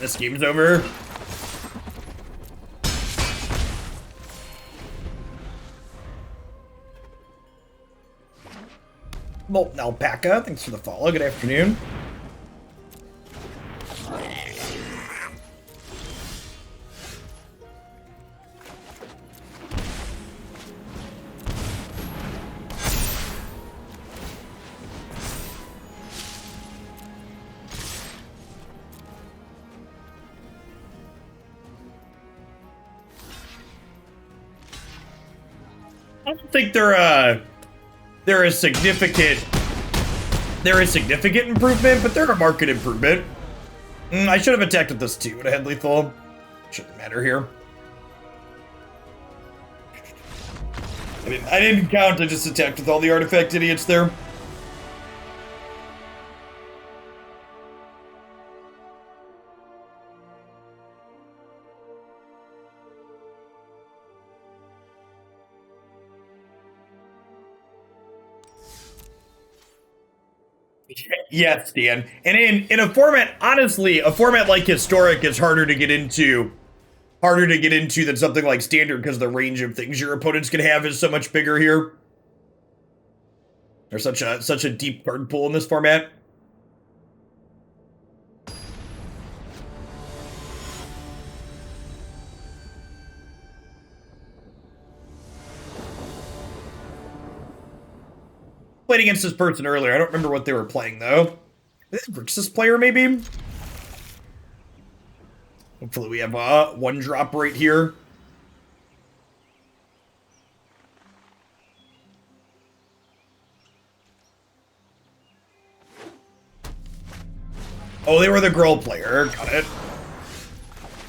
This game's over. Molten Alpaca, thanks for the follow. Good afternoon. I don't think they're a significant improvement, but they're a market improvement. I should have attacked with this too, but I had lethal. Shouldn't matter here. I didn't count, I just attacked with all the artifact idiots there. Yes, Dan. And in a format, honestly, a format like Historic is harder to get into than something like Standard because the range of things your opponents can have is so much bigger here. There's such a deep card pool in this format. Played against this person earlier. I don't remember what they were playing, though. Is this Grixis player, maybe? Hopefully we have one drop right here. Oh, they were the girl player. Got it.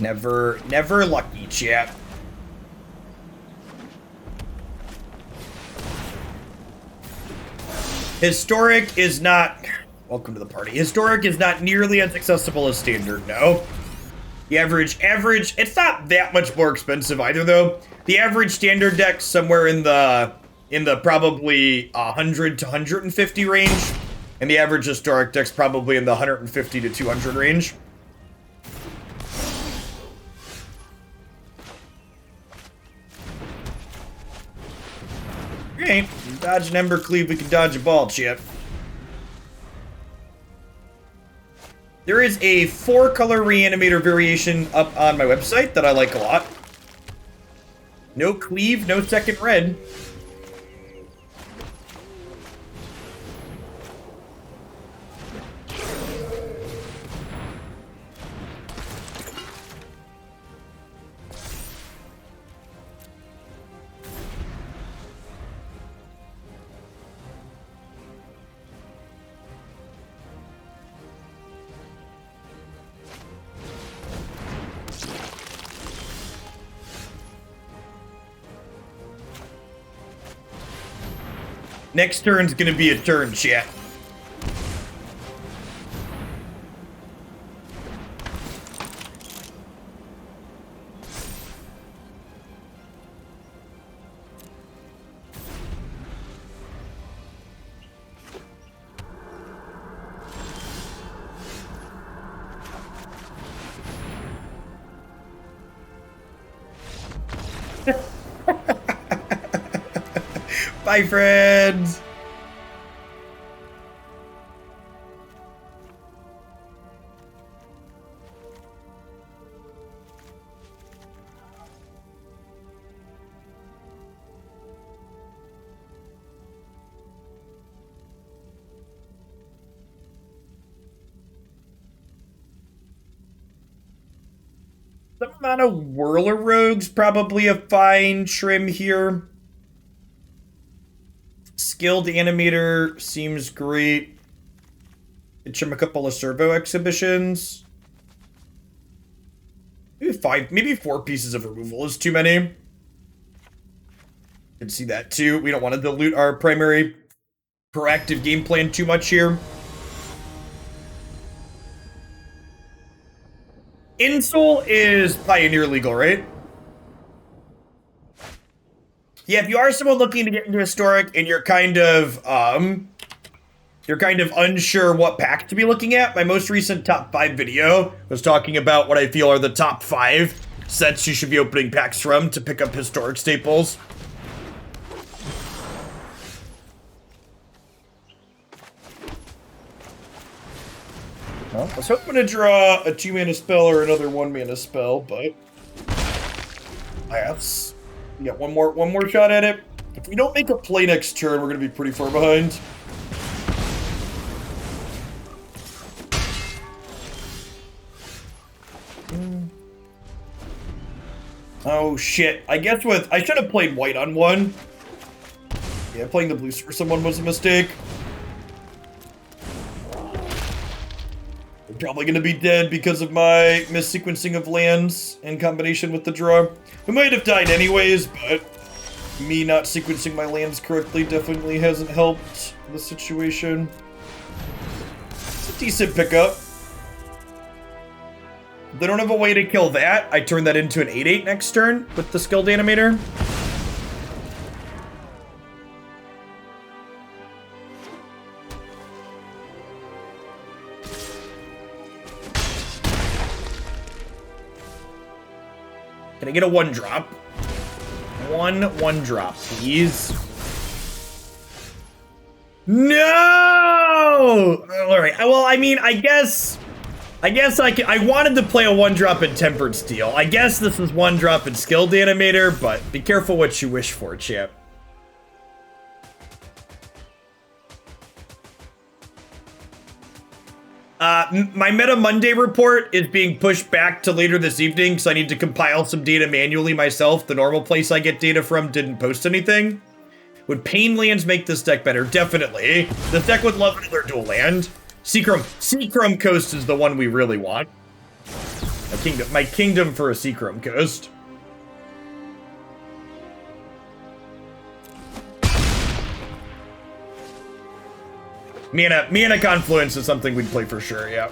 Never lucky, chat. Historic is not... Welcome to the party. Historic is not nearly as accessible as Standard, no. The average... It's not that much more expensive either, though. The average Standard deck's somewhere in the probably 100 to 150 range. And the average historic deck's probably in the 150 to 200 range. Okay, dodge an Ember Cleave, we can dodge a ball chip. There is a 4-color Reanimator variation up on my website that I like a lot. No cleave, no second red. Next turn's gonna be a turn, chat. Bye, friends. Some amount of Whirler Rogue's probably a fine trim here. Skilled Animator seems great. Could trim a couple of Servo Exhibitions. Maybe 4 pieces of removal is too many. Could see that too. We don't want to dilute our primary proactive game plan too much here. Insole is Pioneer legal, right? Yeah, if you are someone looking to get into Historic and you're kind of unsure what pack to be looking at, my most recent top 5 video was talking about what I feel are the top 5 sets you should be opening packs from to pick up Historic staples. Well, I was hoping to draw a 2-mana spell or another 1-mana spell, but yes. We got one more shot at it. If we don't make a play next turn, we're gonna be pretty far behind. Oh shit. I guess I should have played white on one. Yeah, playing the blue for someone was a mistake. We're probably gonna be dead because of my missequencing of lands in combination with the draw. We might have died anyways, but me not sequencing my lands correctly definitely hasn't helped the situation. It's a decent pickup. If they don't have a way to kill that, I turn that into an 8/8 next turn with the Skilled Animator. Can I get a 1-drop? 1/1-drop, please. No! Alright, well, I mean, I guess I wanted to play a 1-drop in Tempered Steel. I guess this is 1-drop in Skilled Animator, but be careful what you wish for, champ. My Meta Monday report is being pushed back to later this evening because I need to compile some data manually myself. The normal place I get data from didn't post anything. Would Pain Lands make this deck better? Definitely. This deck would love another dual land. Seachrome Coast is the one we really want. My kingdom for a Seachrome Coast. Mana Confluence is something we'd play for sure, yeah.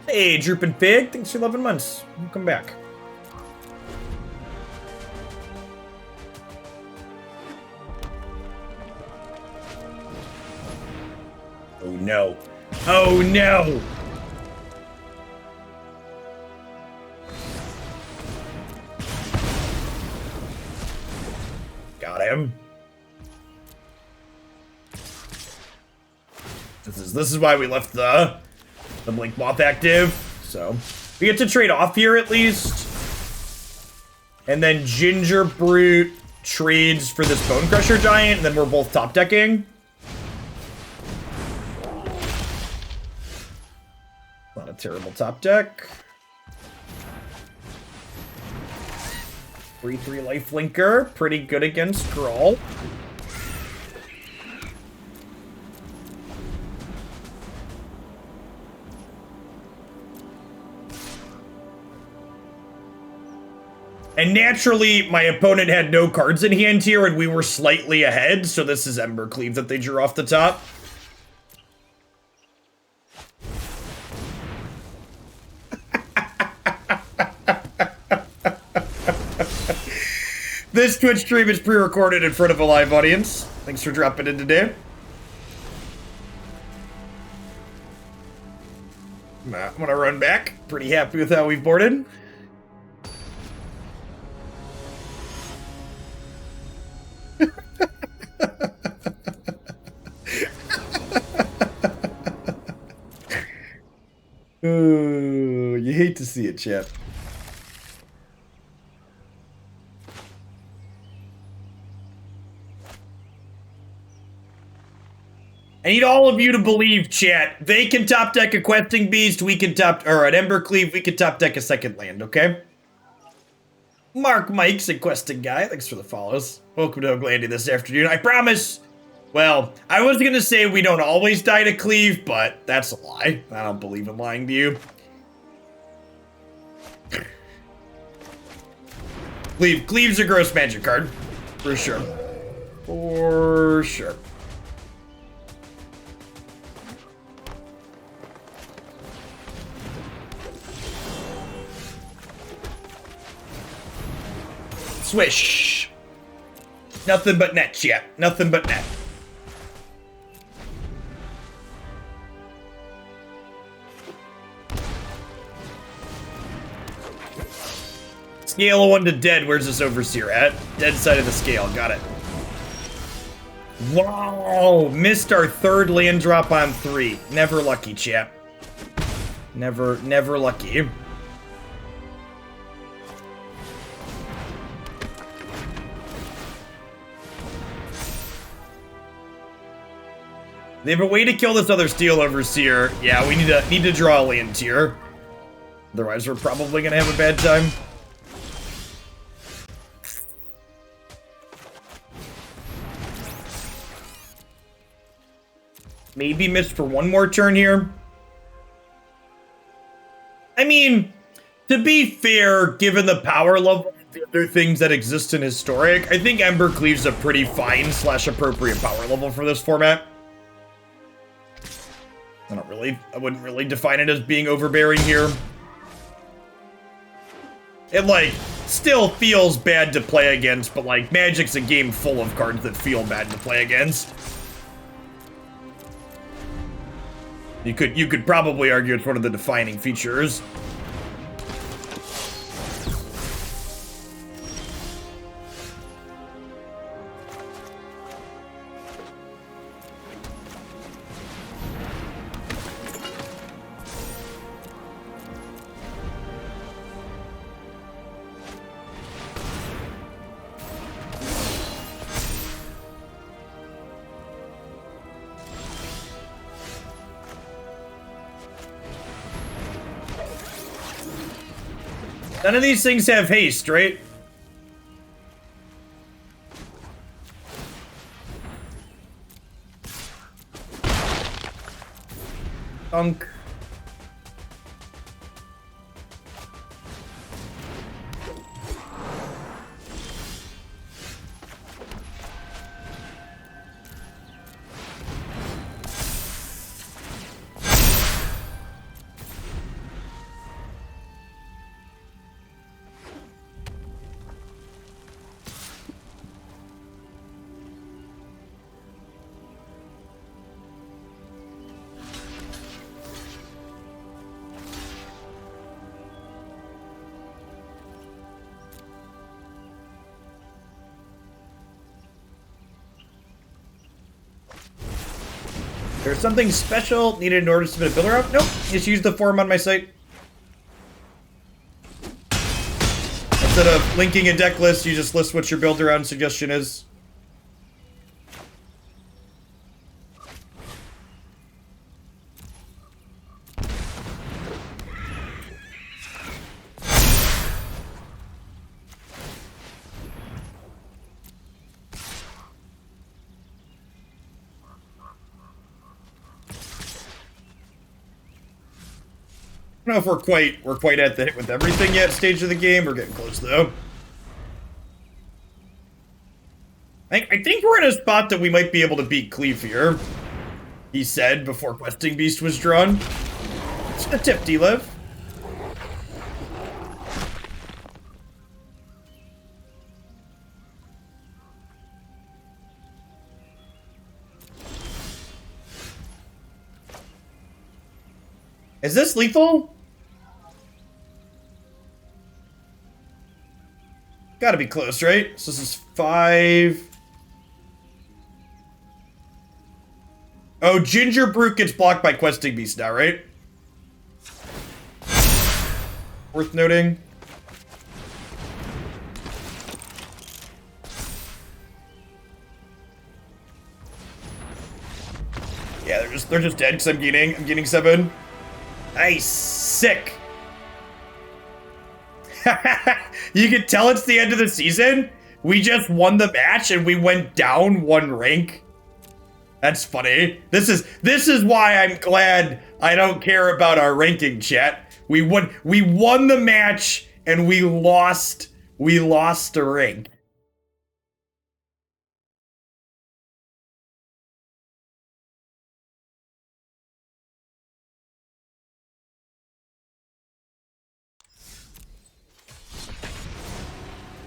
Hey, Droopin' Pig, thanks for 11 months. Welcome back. no. Oh no! Got him. This is why we left the Blinkmoth active. So we get to trade off here at least. And then Gingerbrute trades for this Bone Crusher Giant, and then we're both top decking. Not a terrible top deck. 3/3 lifelinker, pretty good against Scroll. And naturally, my opponent had no cards in hand here, and we were slightly ahead, so this is Embercleave that they drew off the top. This Twitch stream is pre-recorded in front of a live audience. Thanks for dropping in today. I'm gonna run back. Pretty happy with how we've boarded. Ooh, you hate to see it, chat. I need all of you to believe, chat. They can top deck a Questing Beast, we can top, or an Embercleave, we can top deck a second land, okay? Mark Mike's a Questing guy. Thanks for the follows. Welcome to Oglandy this afternoon. I promise. Well, I was gonna say we don't always die to Cleave, but that's a lie. I don't believe in lying to you. Cleave's a gross magic card. For sure. For sure. Swish. Nothing but net, chat. Nothing but net. Scale of 1 to dead. Where's this Overseer at? Dead side of the scale. Got it. Wow. Missed our third land drop on 3. Never lucky, chat. Never lucky. They have a way to kill this other Steel Overseer. Yeah, we need to draw a land here. Otherwise, we're probably gonna have a bad time. Maybe missed for one more turn here. I mean, to be fair, given the power level of the other things that exist in Historic, I think Embercleave's a pretty fine / appropriate power level for this format. I wouldn't really define it as being overbearing here. It, like, still feels bad to play against, but, like, Magic's a game full of cards that feel bad to play against. You could probably argue it's one of the defining features. None of these things have haste, right? Unk. There's something special needed in order to submit a builder out? Nope. Just use the form on my site. Instead of linking a deck list, you just list what your build around suggestion is. I don't know if we're quite at the hit with everything yet stage of the game. We're getting close though. I think we're in a spot that we might be able to beat Cleave here. He said before Questing Beast was drawn. It's a tip, D-Liv. Is this lethal? Gotta be close, right? So this is 5. Oh, Gingerbrute gets blocked by Questing Beast now, right? Worth noting. Yeah, they're just dead because I'm gaining 7. Nice, sick. You can tell it's the end of the season. We just won the match and we went down 1 rank. That's funny. This is why I'm glad I don't care about our ranking, chat. We won the match and we lost a rank.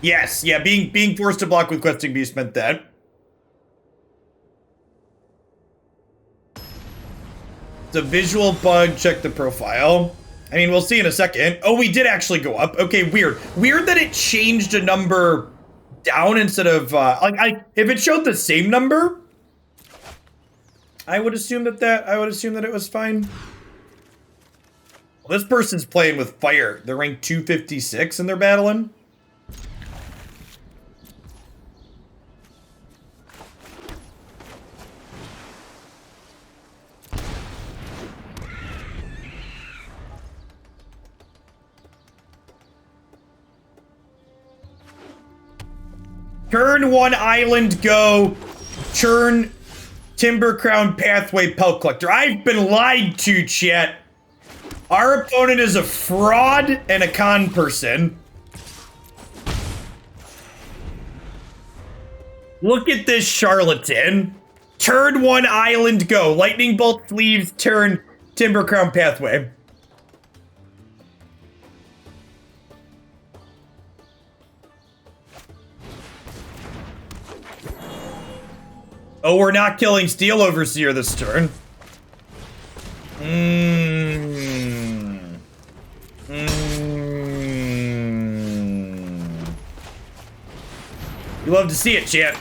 Yes, yeah, being forced to block with Questing Beast meant that. It's a visual bug, check the profile. I mean, we'll see in a second. Oh, we did actually go up. Okay, weird. Weird that it changed a number down instead of, if it showed the same number, I would assume that it was fine. Well, this person's playing with fire. They're ranked 256 and they're battling. Turn 1 island go. Turn Timber Crown Pathway Pelt Collector. I've been lied to, chat. Our opponent is a fraud and a con person. Look at this charlatan. Turn 1 island go. Lightning Bolt Sleeves, turn Timber Crown Pathway. Oh, we're not killing Steel Overseer this turn. You love to see it, chat.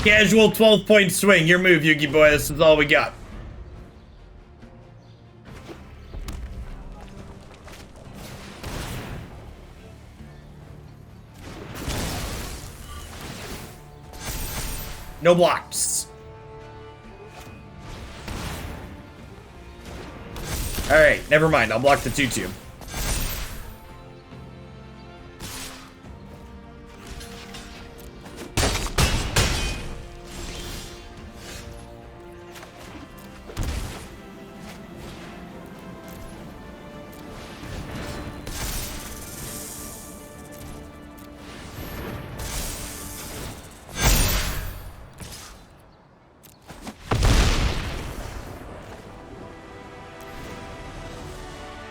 Casual 12-point swing. Your move, Yugi boy. This is all we got. No blocks. Alright, never mind. I'll block the 2-2.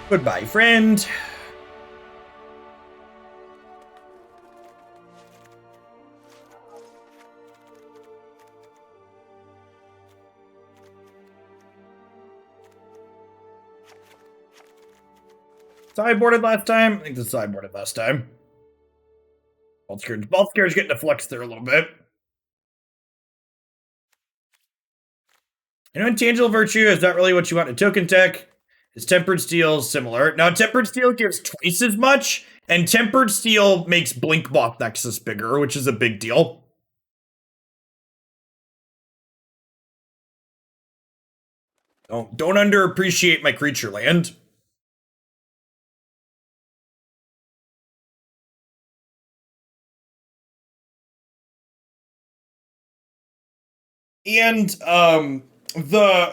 Goodbye, friend. Sideboarded last time? I think the sideboarded last time. Vault Skirge getting to flex there a little bit. Intangible Virtue is not really what you want in a token tech. Is Tempered Steel similar? Now, Tempered Steel gives twice as much, and Tempered Steel makes Blinkmoth Nexus bigger, which is a big deal. Don't underappreciate my creature land. And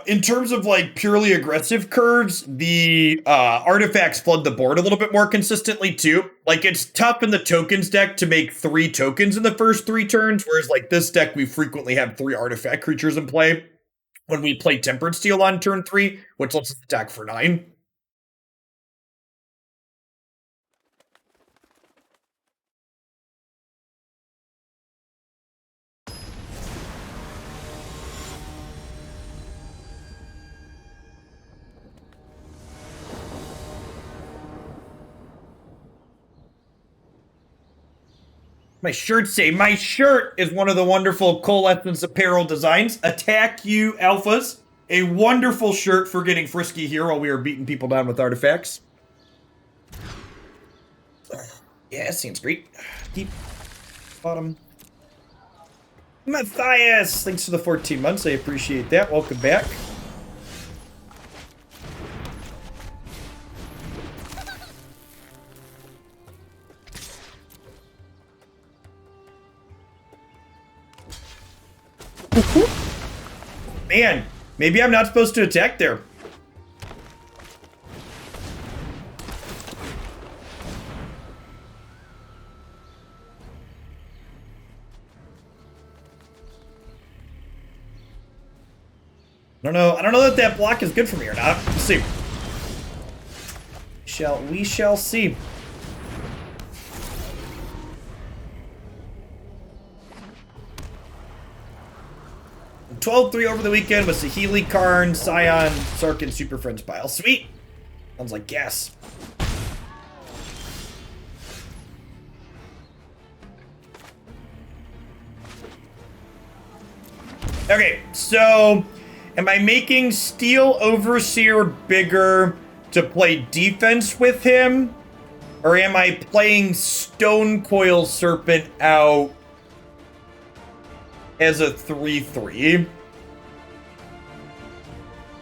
in terms of like purely aggressive curves, the artifacts flood the board a little bit more consistently too. Like it's tough in the tokens deck to make 3 tokens in the first 3 turns, whereas like this deck we frequently have 3 artifact creatures in play when we play Tempered Steel on turn 3, which lets us attack for 9. My shirts say, my shirt is one of the wonderful Coalescence apparel designs. Attack You Alphas. A wonderful shirt for getting frisky here while we are beating people down with artifacts. Yeah, that seems great. Deep bottom. Matthias, thanks for the 14 months. I appreciate that. Welcome back. Man, maybe I'm not supposed to attack there. I don't know that that block is good for me or not. Let's see. We shall see. 12-3 over the weekend with Saheeli, Karn, Scion, Sarkhan, Super Friends pile. Sweet! Sounds like gas. Okay, so am I making Steel Overseer bigger to play defense with him? Or am I playing Stonecoil Serpent out as a 3-3?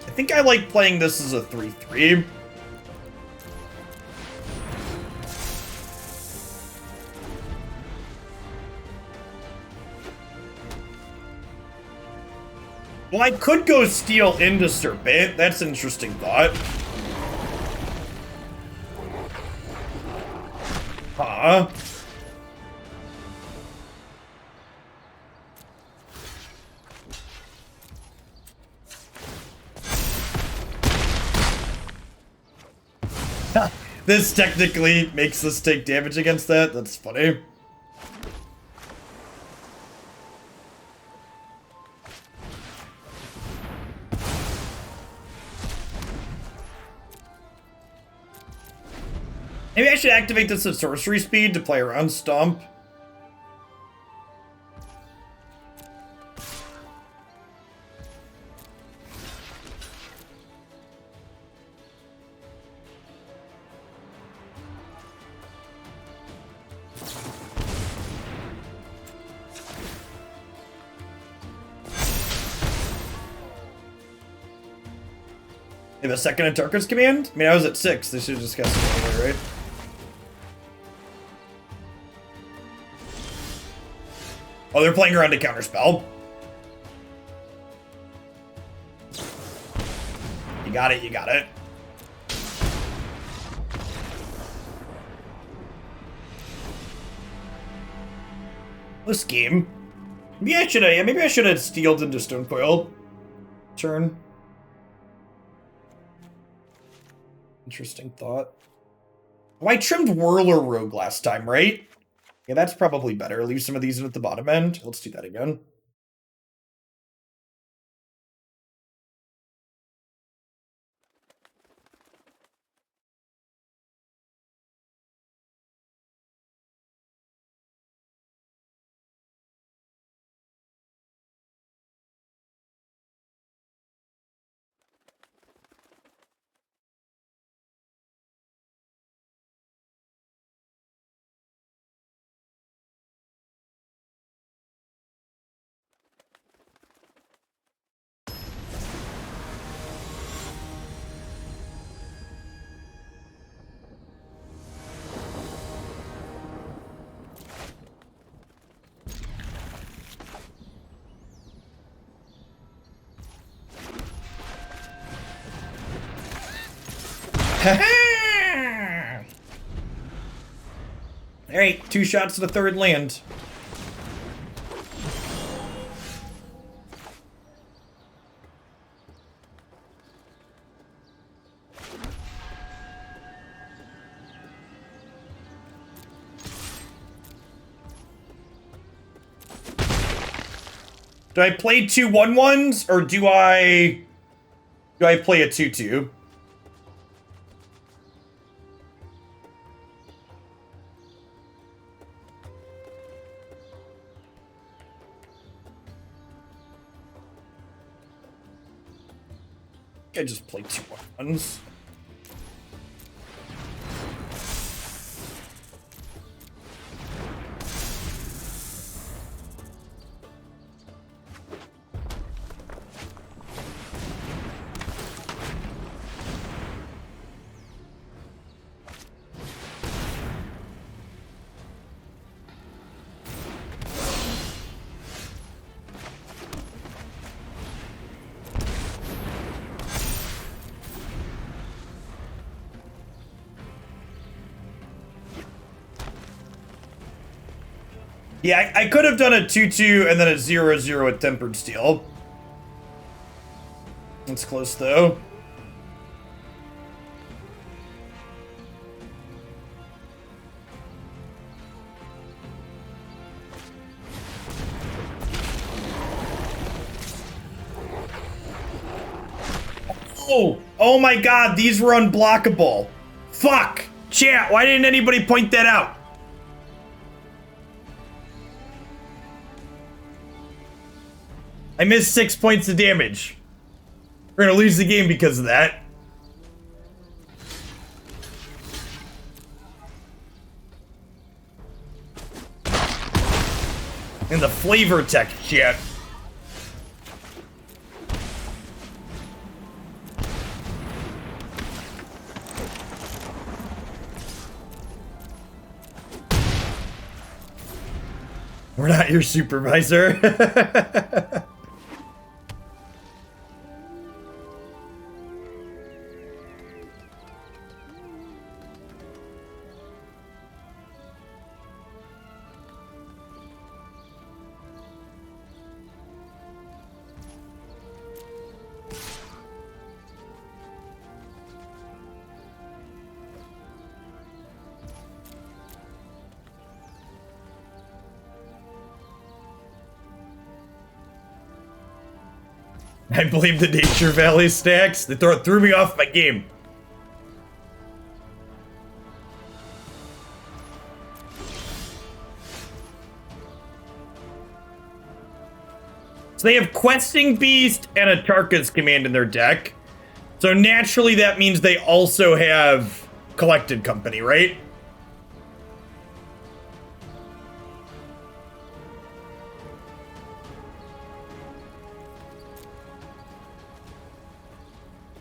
I think I like playing this as a 3-3. Well, I could go Steel into Serpent. That's an interesting thought. Huh? This technically makes us take damage against that. That's funny. Maybe I should activate this at sorcery speed to play around Stomp. They have a second in Tarka's command? I mean, I was at 6. They should have just got something earlier, right? Oh, they're playing around a counterspell. You got it, you got it. This game. Maybe I should have steeled into Stonecoil. Turn. Interesting thought. Oh, I trimmed Whirler Rogue last time, right? Yeah, that's probably better. Leave some of these in at the bottom end. Let's do that again. Alright, 2 shots to the 3rd land. Do I play 2 1/1s or do I play a 2/2? I just play 2 1/1s. Yeah, I could have done a 2/2 and then a 0/0 with Tempered Steel. That's close, though. Oh my god, these were unblockable. Fuck! Chat, why didn't anybody point that out? I missed 6 points of damage. We're gonna lose the game because of that. And the flavor tech shit. We're not your supervisor. I blame the Nature Valley stacks. They threw me off my game. So they have Questing Beast and a Tarka's Command in their deck. So naturally that means they also have Collected Company, right?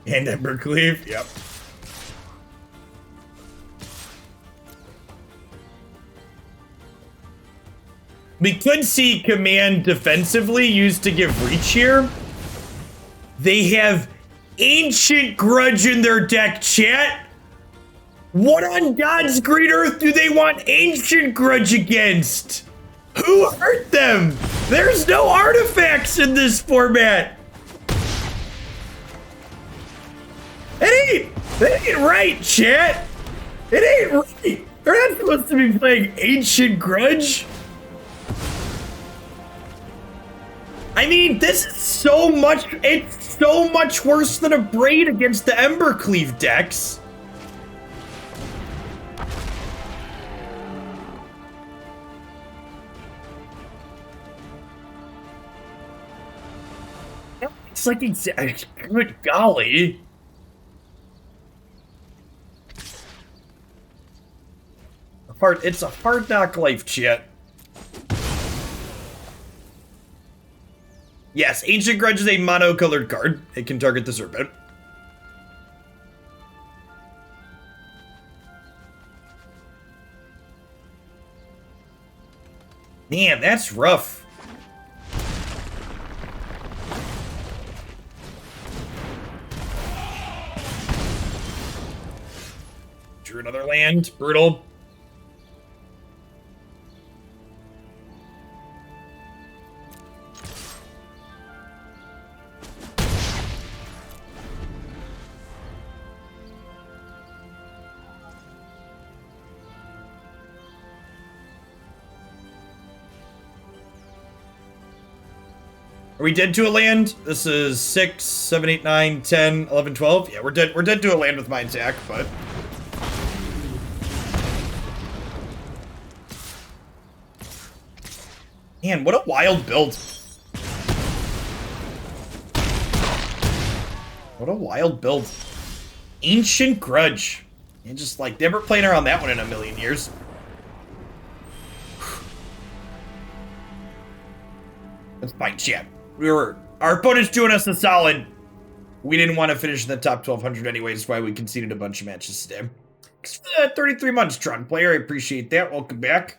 And Embercleave, yep. We could see Command defensively used to give reach here. They have Ancient Grudge in their deck, chat. What on God's green earth do they want Ancient Grudge against? Who hurt them? There's no artifacts in this format. That ain't right, chat. It ain't right. They're not supposed to be playing Ancient Grudge. I mean, this is so much, it's so much worse than a Braid against the Embercleave decks. It's like, good golly. It's a hard knock life, chat. Yes, Ancient Grudge is a mono-colored card. It can target the Serpent. Man, that's rough. Drew another land. Brutal. Are we dead to a land? This is 6, 7, 8, 9, 10, 11, 12. Yeah, we're dead. We're dead to a land with my attack, but... Man, what a wild build. What a wild build. Ancient Grudge. And just like, never playing around that one in a million years. That's fine, chat. Our opponent's doing us a solid. We didn't want to finish in the top 1200 anyways, that's why we conceded a bunch of matches today. 33 months, Tron player. I appreciate that. Welcome back.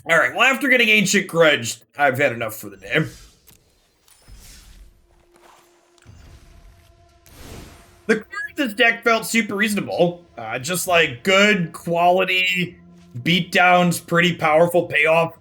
Alright, well, after getting Ancient Grudge, I've had enough for the day. The core of this deck felt super reasonable. Just like good quality beatdowns, pretty powerful payoff.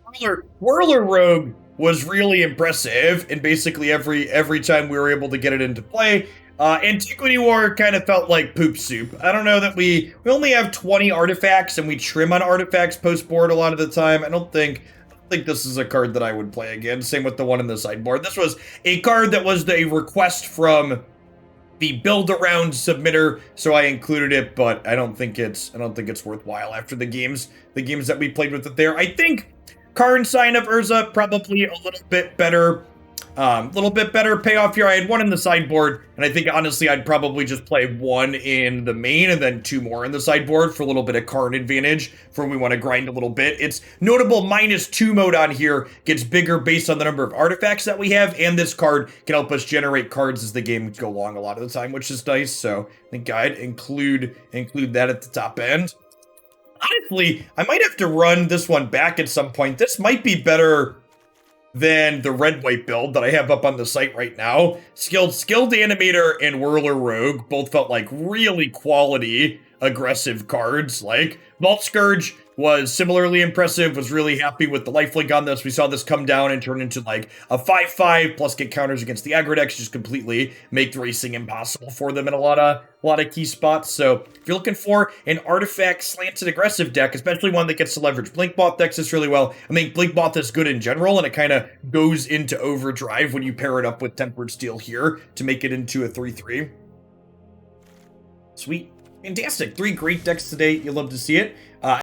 Whirler Rogue was really impressive, and basically every time we were able to get it into play. Antiquity War kind of felt like poop soup. I don't know that we only have 20 artifacts, and we trim on artifacts post-board a lot of the time. I don't think this is a card that I would play again. Same with the one in the sideboard. This was a card that was a request from the build-around submitter, so I included it, but I don't think it's worthwhile after the games that we played with it there. I think Karn, Scion of Urza, probably a little bit better payoff here. I had one in the sideboard, and I think honestly I'd probably just play one in the main and then two more in the sideboard for a little bit of Karn advantage for when we want to grind a little bit. It's notable -2 mode on here gets bigger based on the number of artifacts that we have, and this card can help us generate cards as the games go along a lot of the time, which is nice. So I think I'd include that at the top end. Honestly, I might have to run this one back at some point. This might be better than the red-white build that I have up on the site right now. Skilled Animator and Whirler Rogue both felt like really quality, aggressive cards. Like, Vault Skirge was similarly impressive, was really happy with the lifelink on this. We saw this come down and turn into like a 5/5 plus get counters against the aggro decks, just completely make the racing impossible for them in a lot of key spots. So if you're looking for an artifact slanted aggressive deck, especially one that gets to leverage Blinkmoth Nexus really well, I mean, Blinkmoth is good in general, and it kind of goes into overdrive when you pair it up with Tempered Steel here to make it into a 3/3. Sweet. Fantastic. 3 great decks today. You'll love to see it.